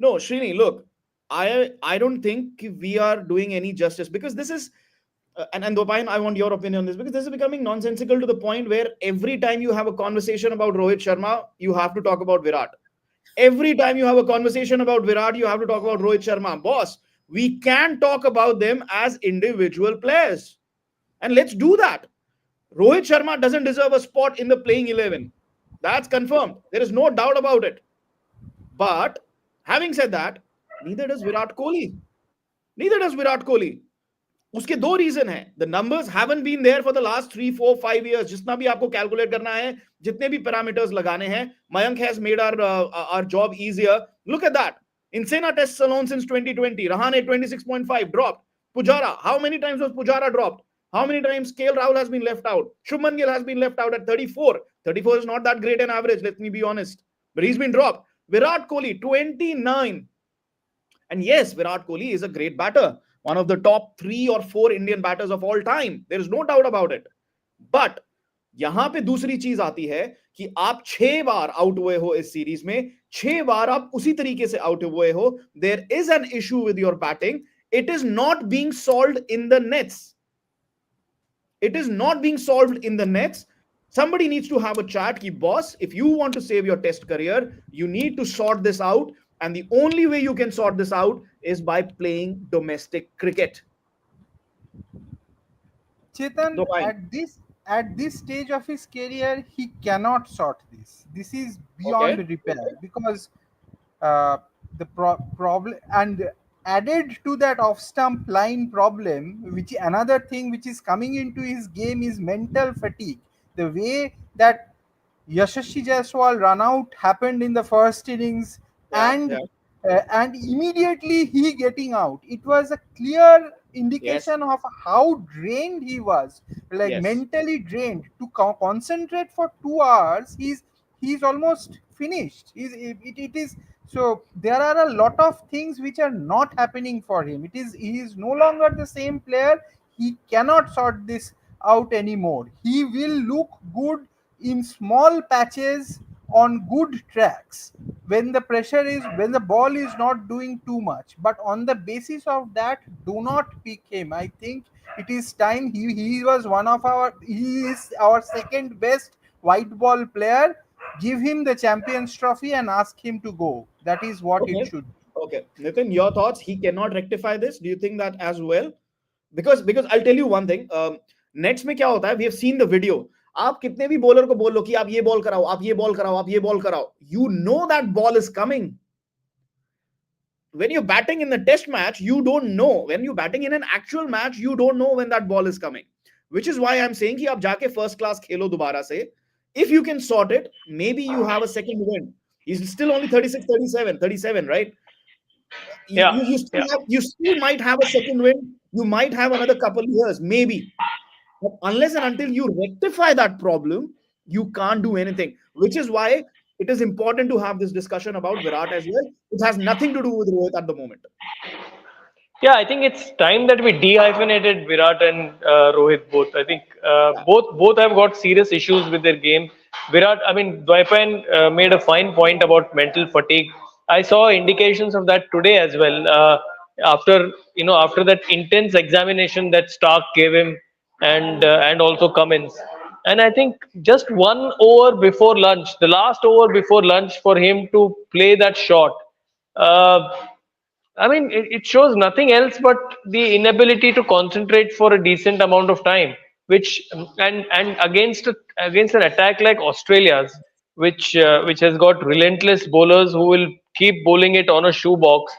No, Srini, look, I don't think we are doing any justice, because this is and Dopine, I want your opinion on this, because this is becoming nonsensical to the point where every time you have a conversation about Rohit Sharma, you have to talk about Virat. Every time you have a conversation about Virat, you have to talk about Rohit Sharma. Boss, we can talk about them as individual players, and let's do that. Rohit Sharma doesn't deserve a spot in the playing 11. That's confirmed. There is no doubt about it. But having said that, neither does Virat Kohli. Neither does Virat Kohli. उसके दो reason है. The numbers haven't been there for the last 3, 4, 5 years. जितना भी आपको calculate करना है, जितने भी पैरामीटर्स लगाने हैं, Mayank has made our job easier. Look at that. In Sena tests alone since 2020, Rahane 26.5 dropped. Pujara, how many times was Pujara dropped? How many times KL Rahul has been left out? Shubman Gill has been left out at 34. 34 is not that great an average, let me be honest. But he's been dropped. Virat Kohli, 29. And yes, Virat Kohli is a great batter. One of the top 3 or 4 Indian batters of all time. There is no doubt about it. But यहां पे दूसरी चीज आती है कि आप 6 बार out हुए हो इस सीरीज में, 6 बार आप उसी तरीके से आउट हुए हो. There is an issue with your batting. It is not being solved in the nets. It is not being solved in the nets. Somebody needs to have a chat ki boss, if you want to save your test career, you need to sort this out, and the only way you can sort this out is by playing domestic cricket. Chetan, So fine. at this stage of his career, he cannot sort this. This is beyond Okay. repair because uh, the problem, and added to that off stump line problem, which another thing which is coming into his game is mental fatigue. The way that Yashasvi Jaiswal run out happened in the first innings, Yeah, yeah. and immediately he getting out. It was a clear Yes. indication of how drained he was, like Yes. mentally drained. To concentrate for 2 hours, he's almost finished. It is so there are a lot of things which are not happening for him. He is no longer the same player. He cannot sort this out anymore. He will look good in small patches on good tracks when the ball is not doing too much, but on the basis of that, do not pick him. I think it is time. He is our second best white ball player. Give him the Champions Trophy and ask him to go. That is what it Okay. should be. Okay. Nitin, your thoughts? He cannot rectify this. Do you think that as well? Because I'll tell you one thing. Nets में क्या होता है? We have seen the video. आप कितने भी bowler को बोल लो कि आप ये बॉल कराओ, आप ये बॉल कराओ, आप ये बॉल कराओ. You know that ball is coming. When you're batting in the test match, you don't know. When you're batting in an actual match, you don't know when that ball is coming. Which is why I'm saying कि आप जाके first class खेलो दोबारा से. If you can sort it, maybe you have a second win. He's still only 36, 37, right? Yeah, yeah. You still might have a second win. You might have another couple of years, maybe. But unless and until you rectify that problem, you can't do anything. Which is why it is important to have this discussion about Virat as well. It has nothing to do with Rohit at the moment. Yeah, I think it's time that we de-hyphenated Virat and Rohit both. I think Yeah. both have got serious issues with their game. Virat, I mean, Dwaipan made a fine point about mental fatigue. I saw indications of that today as well. After that intense examination that Stark gave him, and also Cummins. And I think just 1 over before lunch, the last over before lunch, for him to play that shot. Uh, I mean, it shows nothing else but the inability to concentrate for a decent amount of time, which and against an attack like Australia's, which has got relentless bowlers who will keep bowling it on a shoebox.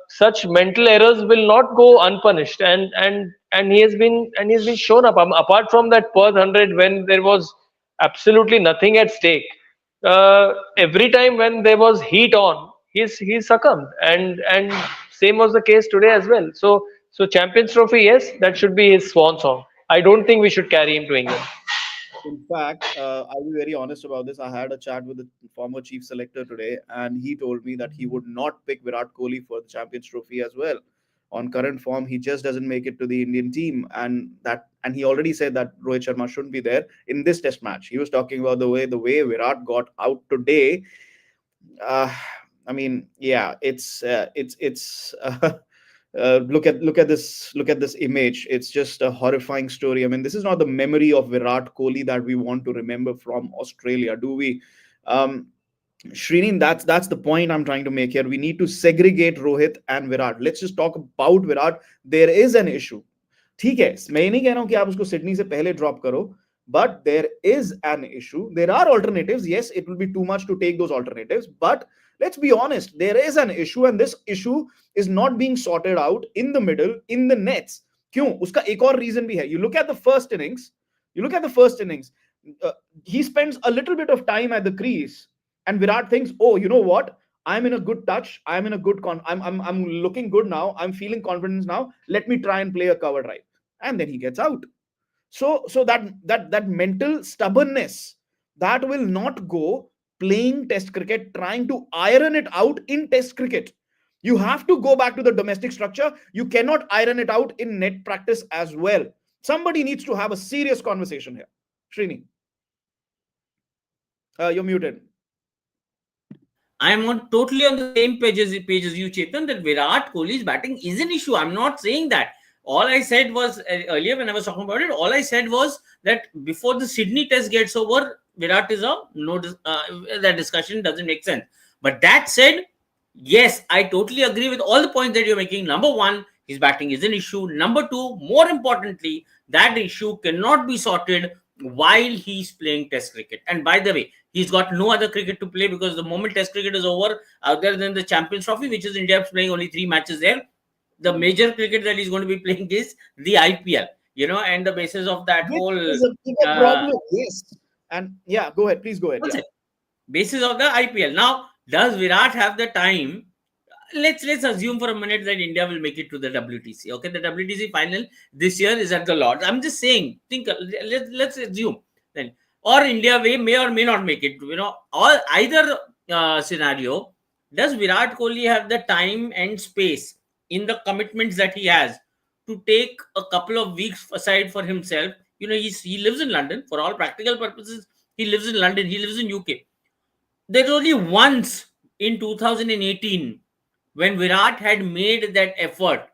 Such mental errors will not go unpunished, and he has been shown up. Apart from that Perth 100 when there was absolutely nothing at stake, every time when there was heat on, he succumbed, and same was the case today as well. So Champions Trophy, yes, that should be his swan song. I don't think we should carry him to England. In fact, I'll be very honest about this. I had a chat with the former chief selector today, and he told me that he would not pick Virat Kohli for the Champions Trophy as well. On current form, he just doesn't make it to the Indian team, and he already said that Rohit Sharma shouldn't be there in this Test match. He was talking about the way Virat got out today. Uh, I mean, yeah, it's. Look at this image. It's just a horrifying story. I mean, this is not the memory of Virat Kohli that we want to remember from Australia, do we? um Srini, that's the point I'm trying to make here. We need to segregate Rohit and Virat. Let's just talk about Virat. There is an issue. ठीक है, मैं ये नहीं कह रहा हूं कि आप उसको सिडनी से पहले ड्रॉप करो, but there is an issue. There are alternatives. Yes, it will be too much to take those alternatives, but let's be honest, there is an issue, and this issue is not being sorted out in the middle, in the nets. क्यों? उसका एक और reason भी है. You look at the first innings, uh, he spends a little bit of time at the crease, and Virat thinks, oh, you know what, I'm in a good touch, I'm in a good I'm looking good now, I'm feeling confidence now, let me try and play a cover drive, and then he gets out. So that mental stubbornness, that will not go playing test cricket, trying to iron it out in test cricket. You have to go back to the domestic structure. You cannot iron it out in net practice as well. Somebody needs to have a serious conversation here. Srini, you're muted. I am on totally on the same page as you, Chetan, that Virat Kohli's batting is an issue. I'm not saying that. All I said was earlier when I was talking about it, all I said was that before the Sydney test gets over, Virat is a no, that discussion doesn't make sense. But that said, yes, I totally agree with all the points that you're making. Number one, his batting is an issue. Number two, more importantly, that issue cannot be sorted while he's playing test cricket. And by the way, he's got no other cricket to play, because the moment test cricket is over, other than the Champions Trophy, which is India playing only 3 matches there, the major cricket that he's going to be playing is the IPL, and the basis of that Which whole is a bigger uh, problem. Yes. And yeah, go ahead. Please go ahead. what's Yeah. it? Basis of the IPL. Now, does Virat have the time? Let's assume for a minute that India will make it to the WTC. Okay, the WTC final this year is at the Lords. I'm just saying, think. Let's assume then, or India may or may not make it. All either scenario. Does Virat Kohli have the time and space in the commitments that he has to take a couple of weeks aside for himself? He lives in London for all practical purposes. He lives in London. He lives in UK. There's only once in 2018 when Virat had made that effort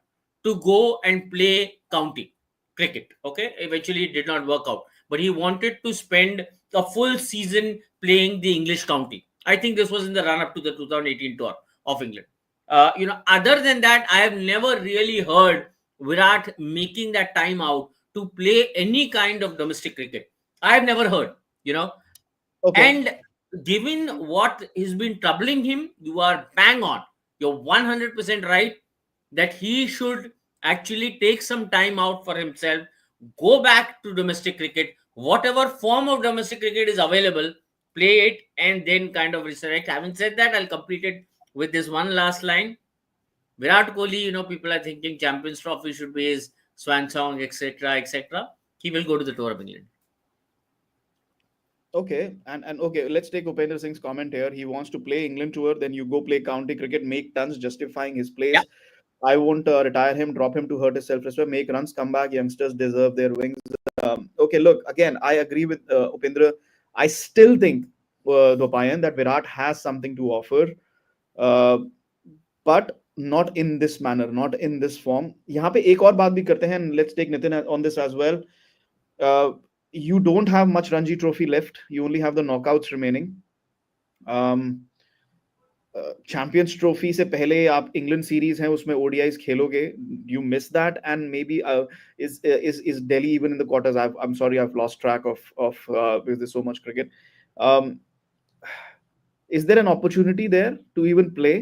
to go and play county cricket. Okay, eventually it did not work out, but he wanted to spend a full season playing the English county. I think this was in the run up to the 2018 tour of England. Other than that, I have never really heard Virat making that time out to play any kind of domestic cricket. I have never heard, Okay. and given what has been troubling him, you are bang on. You're 100% right that he should actually take some time out for himself, go back to domestic cricket, whatever form of domestic cricket is available, play it, and then kind of resurrect. Having said that, I'll complete it with this one last line. Virat Kohli, people are thinking Champions Trophy should be his swan song, etc., etc. He will go to the Tour of England. Okay, and okay, let's take Upendra Singh's comment here. He wants to play England tour, then you go play county cricket, make tons, justifying his Yeah. place. I won't retire him, drop him to hurt his self-respect, make runs, come back. Youngsters deserve their wings. Okay, look, again, I agree with Upendra. I still think, Dopayan, that Virat has something to offer, uh, but not in this manner, not in this form. यहाँ पे एक और बात भी करते हैं, and let's take Nitin on this as well. Uh, you don't have much Ranji Trophy left. You only have the knockouts remaining. Champions trophy से पहले आप इंग्लैंड सीरीज हैं उसमें ओडीआईज खेलोगे you miss that and may be is Delhi even in the quarters? I'm sorry, I've lost track of because there's so much cricket. um, is there an opportunity there to even play?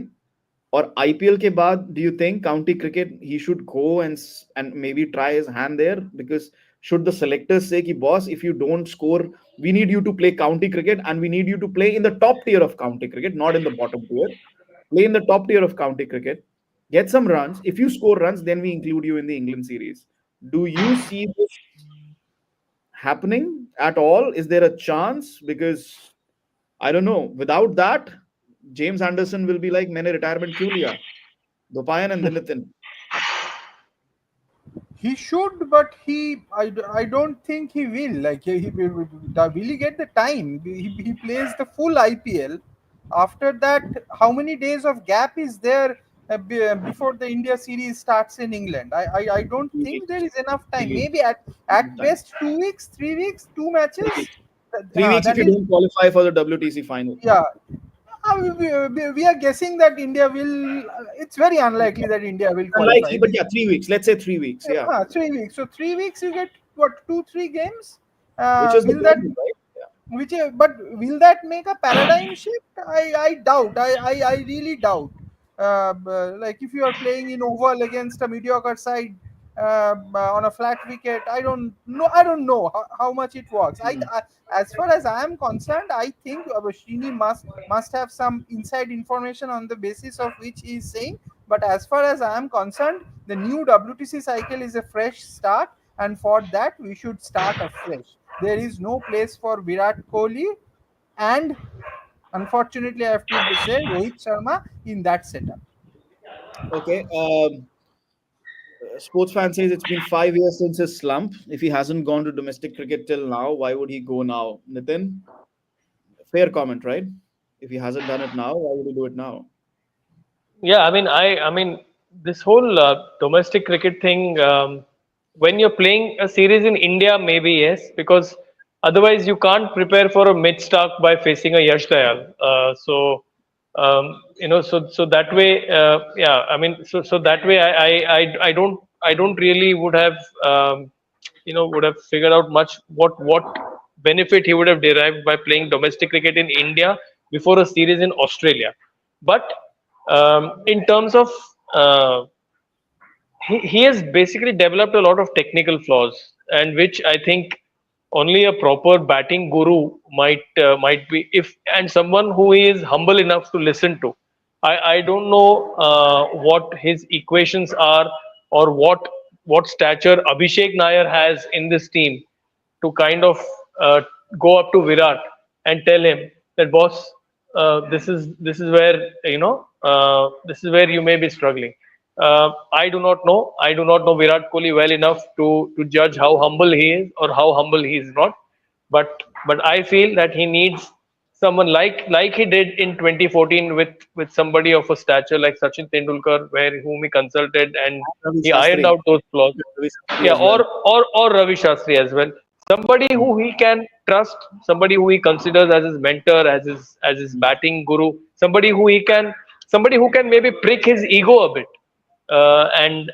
और IPL के बाद do you think county cricket he should go and maybe try his hand there? Because should the selectors say ki boss, if you don't score, we need you to play county cricket and we need you to play in the top tier of county cricket, not in the bottom tier. Play in the top tier of county cricket, get some runs. If you score runs, then we include you in the England series. Do you see this happening at all? Is there a chance? Because I don't know, without that James Anderson will be like, मैंने retirement क्यों लिया? Dopayan and Nitin. He should, but I don't think he will. Like will he get the time? He plays the full IPL. After that, how many days of gap is there before the India series starts in England? I don't Three think there weeks. is enough Three time. weeks. Maybe at Time. best 2 weeks, 3 weeks, two 3 matches. weeks. 3 weeks if That you is, don't qualify for the WTC final. yeah. We are guessing that India will. It's very unlikely that India will Unlikely, qualify. but yeah, 3 weeks. Let's say 3 weeks. Yeah, 3 weeks. So 3 weeks, you get what, 2-3 games. which is the Will that problem, right? Yeah. but will that make a paradigm shift? I doubt. I really doubt. Like if you are playing in oval against a mediocre side on a flat wicket, I don't know. I don't know how much it works. Hmm. As far as I am concerned, I think Srini must have some inside information on the basis of which he is saying. But as far as I am concerned, the new WTC cycle is a fresh start, and for that we should start afresh. There is no place for Virat Kohli, and unfortunately, I have to say Rohit Sharma in that setup. Okay. sports fan says it's been 5 years since his slump. If he hasn't gone to domestic cricket till now, why would he go now? Nitin, fair comment, right? If he hasn't done it now, why would he do it now? Yeah, I mean, this whole domestic cricket thing. When you're playing a series in India, maybe yes, because otherwise you can't prepare for a mid start by facing a Yash Dayal. So that way, yeah. I mean, so that way, I don't really would have, would have figured out much what benefit he would have derived by playing domestic cricket in India before a series in Australia. But in terms of he has basically developed a lot of technical flaws, and which I think only a proper batting guru might be, if and someone who is humble enough to listen to. I don't know what his equations are, or what stature Abhishek Nair has in this team to kind of uh, go up to Virat and tell him that, boss, this is where this is where you may be struggling. I do not know. I do not know Virat Kohli well enough to judge how humble he is or how humble he is not. But I feel that he needs someone like he did in 2014 with somebody of a stature like Sachin Tendulkar, where whom he consulted and Ravi he ironed Shastri. out those flaws. Ravi Shastri Yeah, as well. or Ravi Shastri as well. Somebody Hmm. who he can trust, somebody who he considers as his mentor, as his batting guru, somebody who can maybe prick his ego a bit, and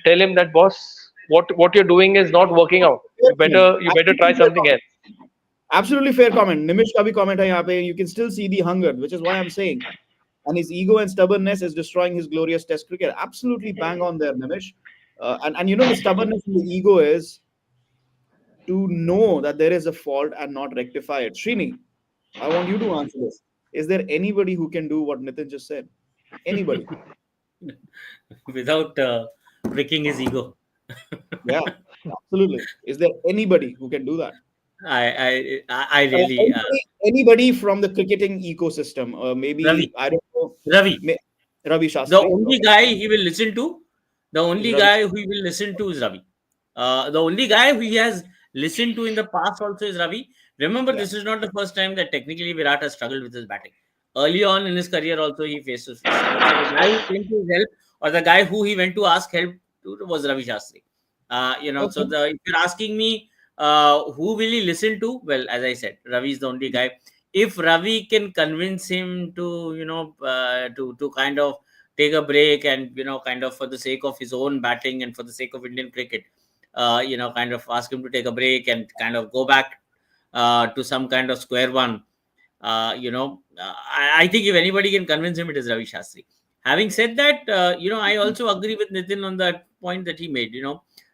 tell him that, boss, what you're doing is not working out. Fair comment. You better try Absolutely fair something comment. else. Absolutely fair comment. Nimish का भी comment है यहाँ पे. You can still see the hunger, which is why I'm saying. And his ego and stubbornness is destroying his glorious Test cricket. Absolutely bang on there, Nimish. And you know the stubbornness and the ego is to know that there is a fault and not rectify it. Srini, I want you to answer this. Is there anybody who can do what Nitin just said? Anybody? Without breaking his ego. Yeah, absolutely. Is there anybody who can do that? I really Anybody from the cricketing ecosystem? Maybe Ravi. I don't know. Ravi. may- Ravi The Shastri. only Okay, guy he will listen to, the is only Ravi. guy who he will listen to is Ravi. The only guy who he has listened to in the past also is Ravi. Remember, Yeah. this is not the first time that technically Virat has struggled with his batting. Early on in his career, also he faced struggles. So the guy who came to his help, or the guy who he went to ask help to, was Ravi Shastri. So Okay. if you're asking me, who will he listen to? Well, as I said, Ravi is the only guy. If Ravi can convince him to, to kind of take a break, and kind of for the sake of his own batting and for the sake of Indian cricket, kind of ask him to take a break and kind of go back to some kind of square one. I think if anybody can convince him, it is Ravi Shastri. Having said that, I also agree with Nitin on that point that he made.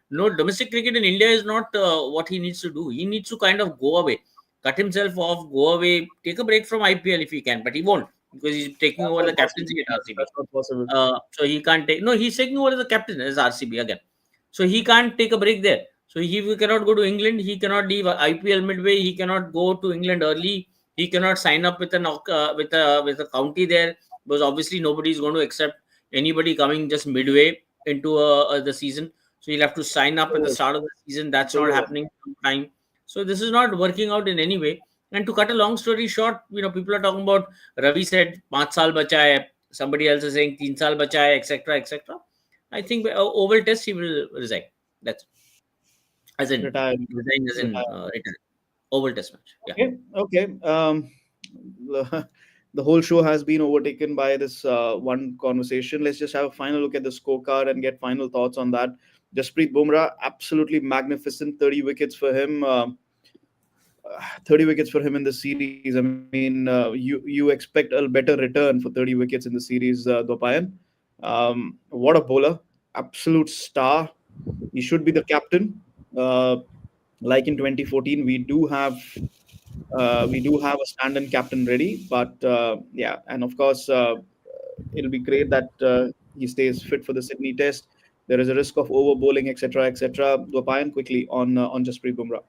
No, domestic cricket in India is not what he needs to do. He needs to kind of go away, cut himself off, go away, take a break from IPL if he can, but he won't, because he's taking That's over not the possible. captaincy at RCB. That's not possible. So he can't take. No, he's taking over as the captain as RCB again. So he can't take a break there. So he cannot go to England. He cannot leave IPL midway. He cannot go to England early. He cannot sign up with a county there, because obviously nobody is going to accept anybody coming just midway into the season. So he'll have to sign up at the So, start of the season. That's not so happening time. So this is not working out in any way. And to cut a long story short, people are talking about, Ravi said 5 saal bacha hai. Somebody else is saying 3 saal bacha hai, etc., etc. I think oval test he will resign. That's as in retire, resign, as in retire. return. Oval test match. Yeah. Okay, okay. The, the whole show has been overtaken by this one conversation. Let's just have a final look at the scorecard and get final thoughts on that. Jasprit Bumrah, absolutely magnificent. 30 wickets for him. 30 wickets for him in the series. I mean, you expect a better return for 30 wickets in the series, Dopayan. What a bowler! Absolute star. He should be the captain. Like in 2014, we do have a stand-in captain ready, but yeah, and of course, it'll be great that he stays fit for the Sydney Test. There is a risk of over bowling, etc., etc. Dopayan quickly on Jasprit Bumrah.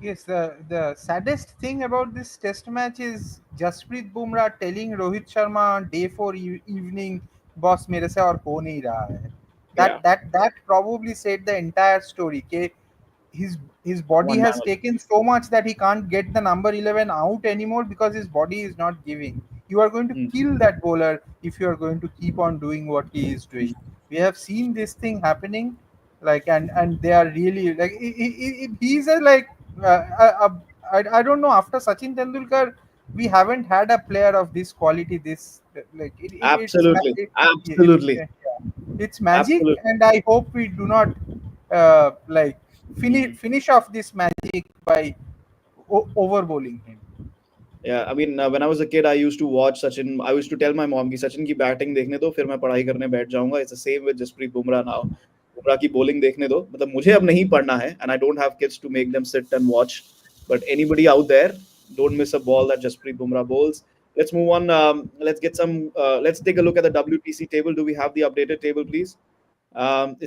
Yes, the saddest thing about this test match is Jasprit Bumrah telling Rohit Sharma on day 4 evening, boss मेरे से और हो नहीं रहा है. Yeah. That probably said the entire story. Okay? His body One man. has taken so much that he can't get the number 11 out anymore because his body is not giving. You are going to Mm. kill that bowler if you are going to keep on doing what he is doing. We have seen this thing happening, like, and they are really like he's a like I don't know, after Sachin Tendulkar we haven't had a player of this quality, this like Absolutely. it's Absolutely. yeah, it's magic, Absolutely. and I hope we do not like Mhm. finish off this magic by over bowling him. Yeah, I mean, when I was a kid, I used to watch Sachin. I used to tell my mom कि सचिन की batting देखने दो, फिर मैं पढ़ाई करने बैठ जाऊंगा. It's the same with Jasprit Bumrah now. Bumrah की bowling देखने दो. मतलब मुझे अब नहीं पढ़ना है, and I don't have kids to make them sit and watch. But anybody out there, don't miss a ball that Jasprit Bumrah bowls. Let's move on. Let's get some. Let's take a look at the WTC table. Do we have the updated table, please?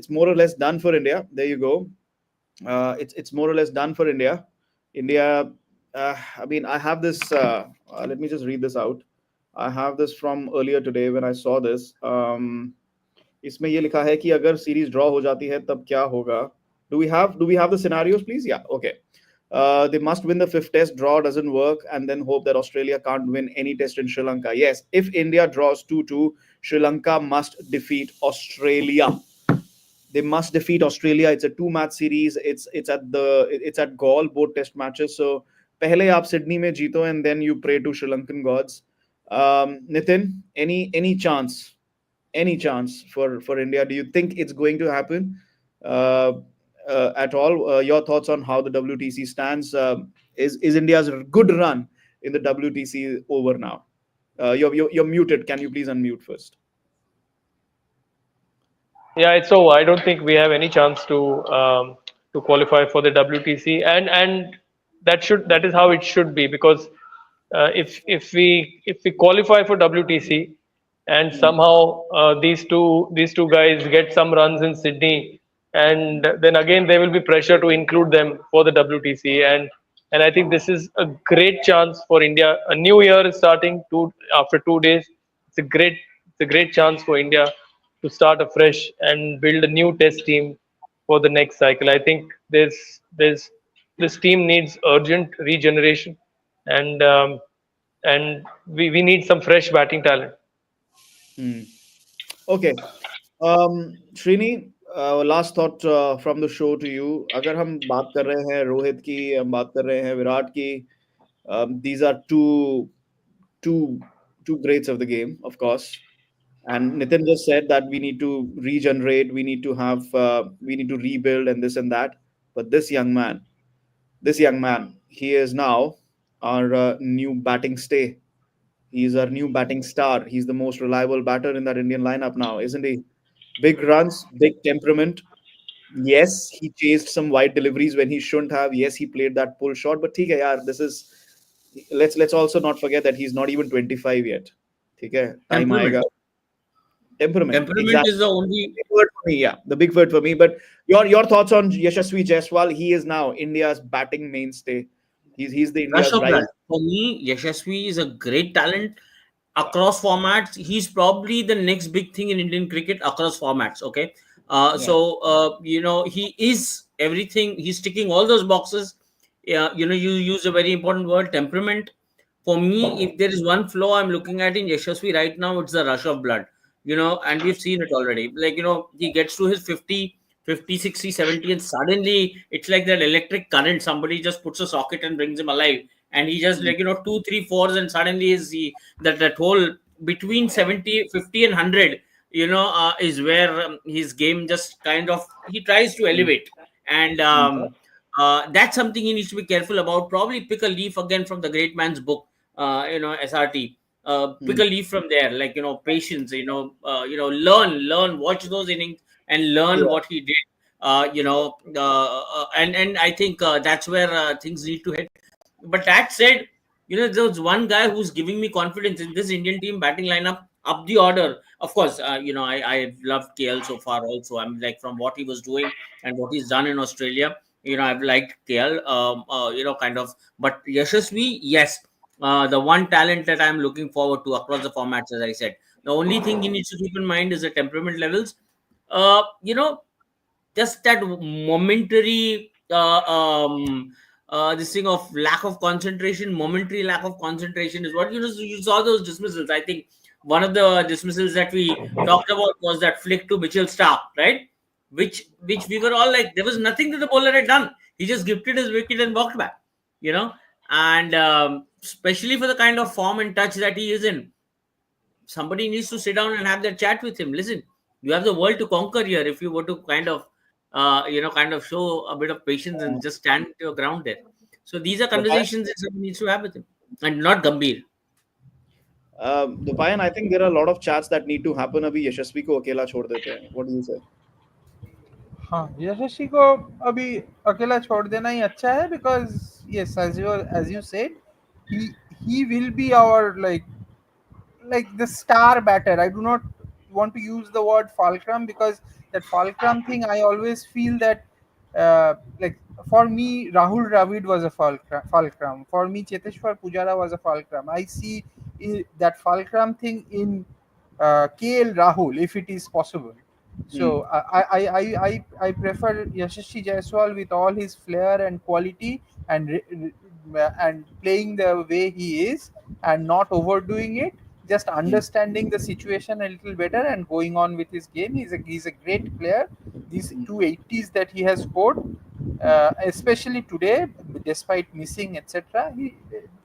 It's more or less done for India. There you go. It's more or less done for India. India. I mean, I have this. Let me just read this out. I have this from earlier today when I saw this. इसमें ये लिखा है कि अगर series draw हो जाती है तब क्या होगा. Do we have the scenarios, please? Yeah. Okay. They must win the fifth test. Draw doesn't work, and then hope that Australia can't win any test in Sri Lanka. Yes, if India draws 2-2, Sri Lanka must defeat Australia. They must defeat Australia. It's a two-match series. It's at Galle, both test matches. So पहले आप Sydney में जीतो and then you pray to Sri Lankan gods. Nitin, any chance for India? Do you think it's going to happen uh, at all? Your thoughts on how the WTC stands? Is India's good run in the WTC over now? You're muted. Can you please unmute first? Yeah, it's over. I don't think we have any chance to qualify for the WTC, and that is how it should be, because if we qualify for WTC and Hmm. somehow these two guys get some runs in Sydney, and then again there will be pressure to include them for the WTC, and I think this is a great chance for India. A new year is starting after 2 days. It's a great chance for India to start afresh and build a new test team for the next cycle. I think this team needs urgent regeneration, and we need some fresh batting talent. Hmm. Okay. Srini, last thought from the show to you. अगर हम बात कर रहे हैं रोहित की, हम बात कर रहे हैं विराट की, these are two two greats of the game, of course. And Nitin just said that we need to regenerate, we need to rebuild and this and that. But this young man, he is now our new batting stay. He's our new batting star. He's the most reliable batter in that Indian lineup now, isn't he? Big runs, big temperament. Yes, he chased some wide deliveries when he shouldn't have. Yes, he played that pull shot. But ठीक है यार, this is, let's also not forget that he's not even 25 yet. ठीक है, time Temperament. आएगा. Temperament, Temperament is exactly. the only Big word for me, yeah, the big word for me. But your thoughts on Yashasvi Jaiswal? He is now India's batting mainstay. He's the rush India's of rise. blood. For me, Yashasvi is a great talent across formats. He's probably the next big thing in Indian cricket across formats. Okay. Yeah. He is everything. He's ticking all those boxes. Yeah, you use a very important word, temperament. For me, if there is one flaw I'm looking at in Yashasvi right now, it's the rush of blood. And we've seen it already. Like, he gets to his 50, 50, 60, 70, and suddenly it's like that electric current. Somebody just puts a socket and brings him alive. And he just, like, two, three, fours, and suddenly that whole between 70, 50, and 100, is where his game just kind of, he tries to elevate. And that's something he needs to be careful about. Probably pick a leaf again from the great man's book, SRT. Pick Mm. a leaf from there, like, patience. Learn, watch those innings and learn Yeah. what he did. And I think that's where things need to head. But that said, there's one guy who's giving me confidence in this Indian team batting lineup up the order. Of course, I've loved KL so far also. I'm like, from what he was doing and what he's done in Australia, I've liked KL, kind of. But Yashasvi, yes, the one talent that I'm looking forward to across the formats, as I said. The only thing he needs to keep in mind is the temperament levels. you know, just that momentary this thing of lack of concentration, momentary lack of concentration is what, you saw those dismissals. I think one of the dismissals that we talked about was that flick to Mitchell Stark, right? Which we were all like, there was nothing that the bowler had done. He just gifted his wicket and walked back, you know. And especially for the kind of form and touch that he is in, somebody needs to sit down and have that chat with him. Listen, you have the world to conquer here if you were to kind of kind of show a bit of patience and just stand your ground there. So these are The Payan, conversations that somebody needs to have with him, and not Gambhir. the Payan, I think there are a lot of chats that need to happen. अभी यशस्वी को अकेला छोड़ देते हैं. What do you say? हाँ, यशस्वी को अभी अकेला छोड़ देना ही अच्छा है, because yes, as you said, he will be our like the star batter. I do not want to use the word fulcrum, because that fulcrum thing, I always feel that like, for me Rahul Dravid was a fulcrum. For me Cheteshwar Pujara was a fulcrum. I see that fulcrum thing in KL Rahul, if it is possible. So I prefer Yashasvi Jaiswal with all his flair and quality, and playing the way he is, and not overdoing it, just understanding the situation a little better and going on with his game. He's a great player. These 280s that he has scored, especially today, despite missing, etc.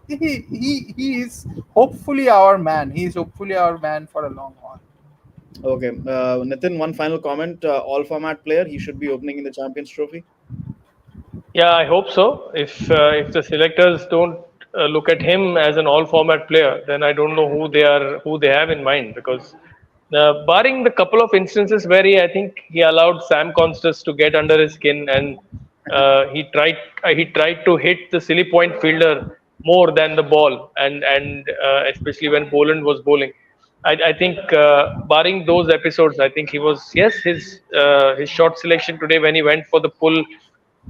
He is hopefully our man. He is hopefully our man for a long haul. Okay, Nitin, one final comment. All format player, he should be opening in the Champions Trophy. Yeah, I hope so. If the selectors don't look at him as an all-format player, then I don't know who they have in mind. Because barring the couple of instances where I think he allowed Sam Constas to get under his skin, and he tried to hit the silly point fielder more than the ball, and especially when Boland was bowling. I think barring those episodes, I think he was, yes, his shot selection today when he went for the pull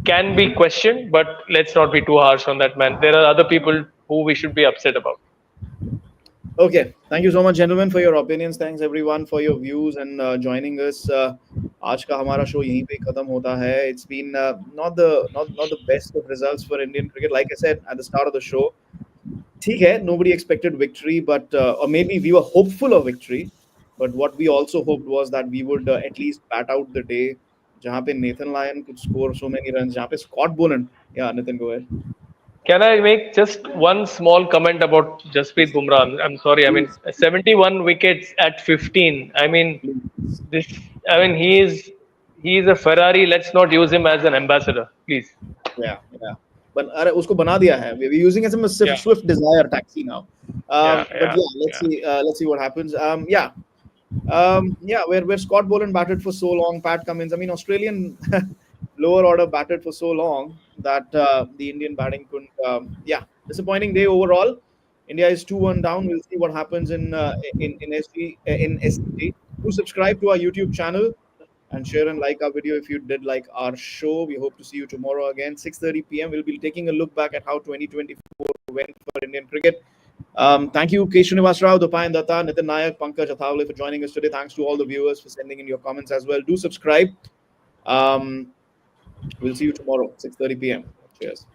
can be questioned, but let's not be too harsh on that man. There are other people who we should be upset about. Okay, thank you so much, gentlemen, for your opinions. Thanks everyone for your views and joining us. आज का हमारा show यहीं पे खत्म होता है. It's been not the best of results for Indian cricket. Like I said at the start of the show, ठीक है, nobody expected victory, but or maybe we were hopeful of victory. But what we also hoped was that we would at least bat out the day. जहाँ पे Nathan Lyon could score so many runs, जहाँ पे Scott Boland. Yeah, Nathan, go ahead. Can I make just one small comment about Jasprit Bumrah? I'm sorry. I mean, Please, 71 wickets at 15. I mean, please. this. I mean, he is a Ferrari. Let's not use him as an ambassador, please. Yeah, yeah. But अरे उसको बना दिया है. We're using it as a Yeah, Swift Desire taxi now. yeah, But yeah, yeah, yeah. let's see what happens. Where Scott Boland batted for so long, Pat Cummins. I mean, Australian lower order batted for so long that the Indian batting couldn't. Disappointing day overall. India is 2-1 down. We'll see what happens in SCG. Do subscribe to our YouTube channel and share and like our video if you did like our show. We hope to see you tomorrow again, 6:30 p.m. We'll be taking a look back at how 2024 went for Indian cricket. Thank you, K. Srinivas Rao, Dopayan Datta, Nitin Nayak, Pankaj Athawale for joining us today. Thanks to all the viewers for sending in your comments as well. Do subscribe. We'll see you tomorrow, 6:30 p.m. Cheers.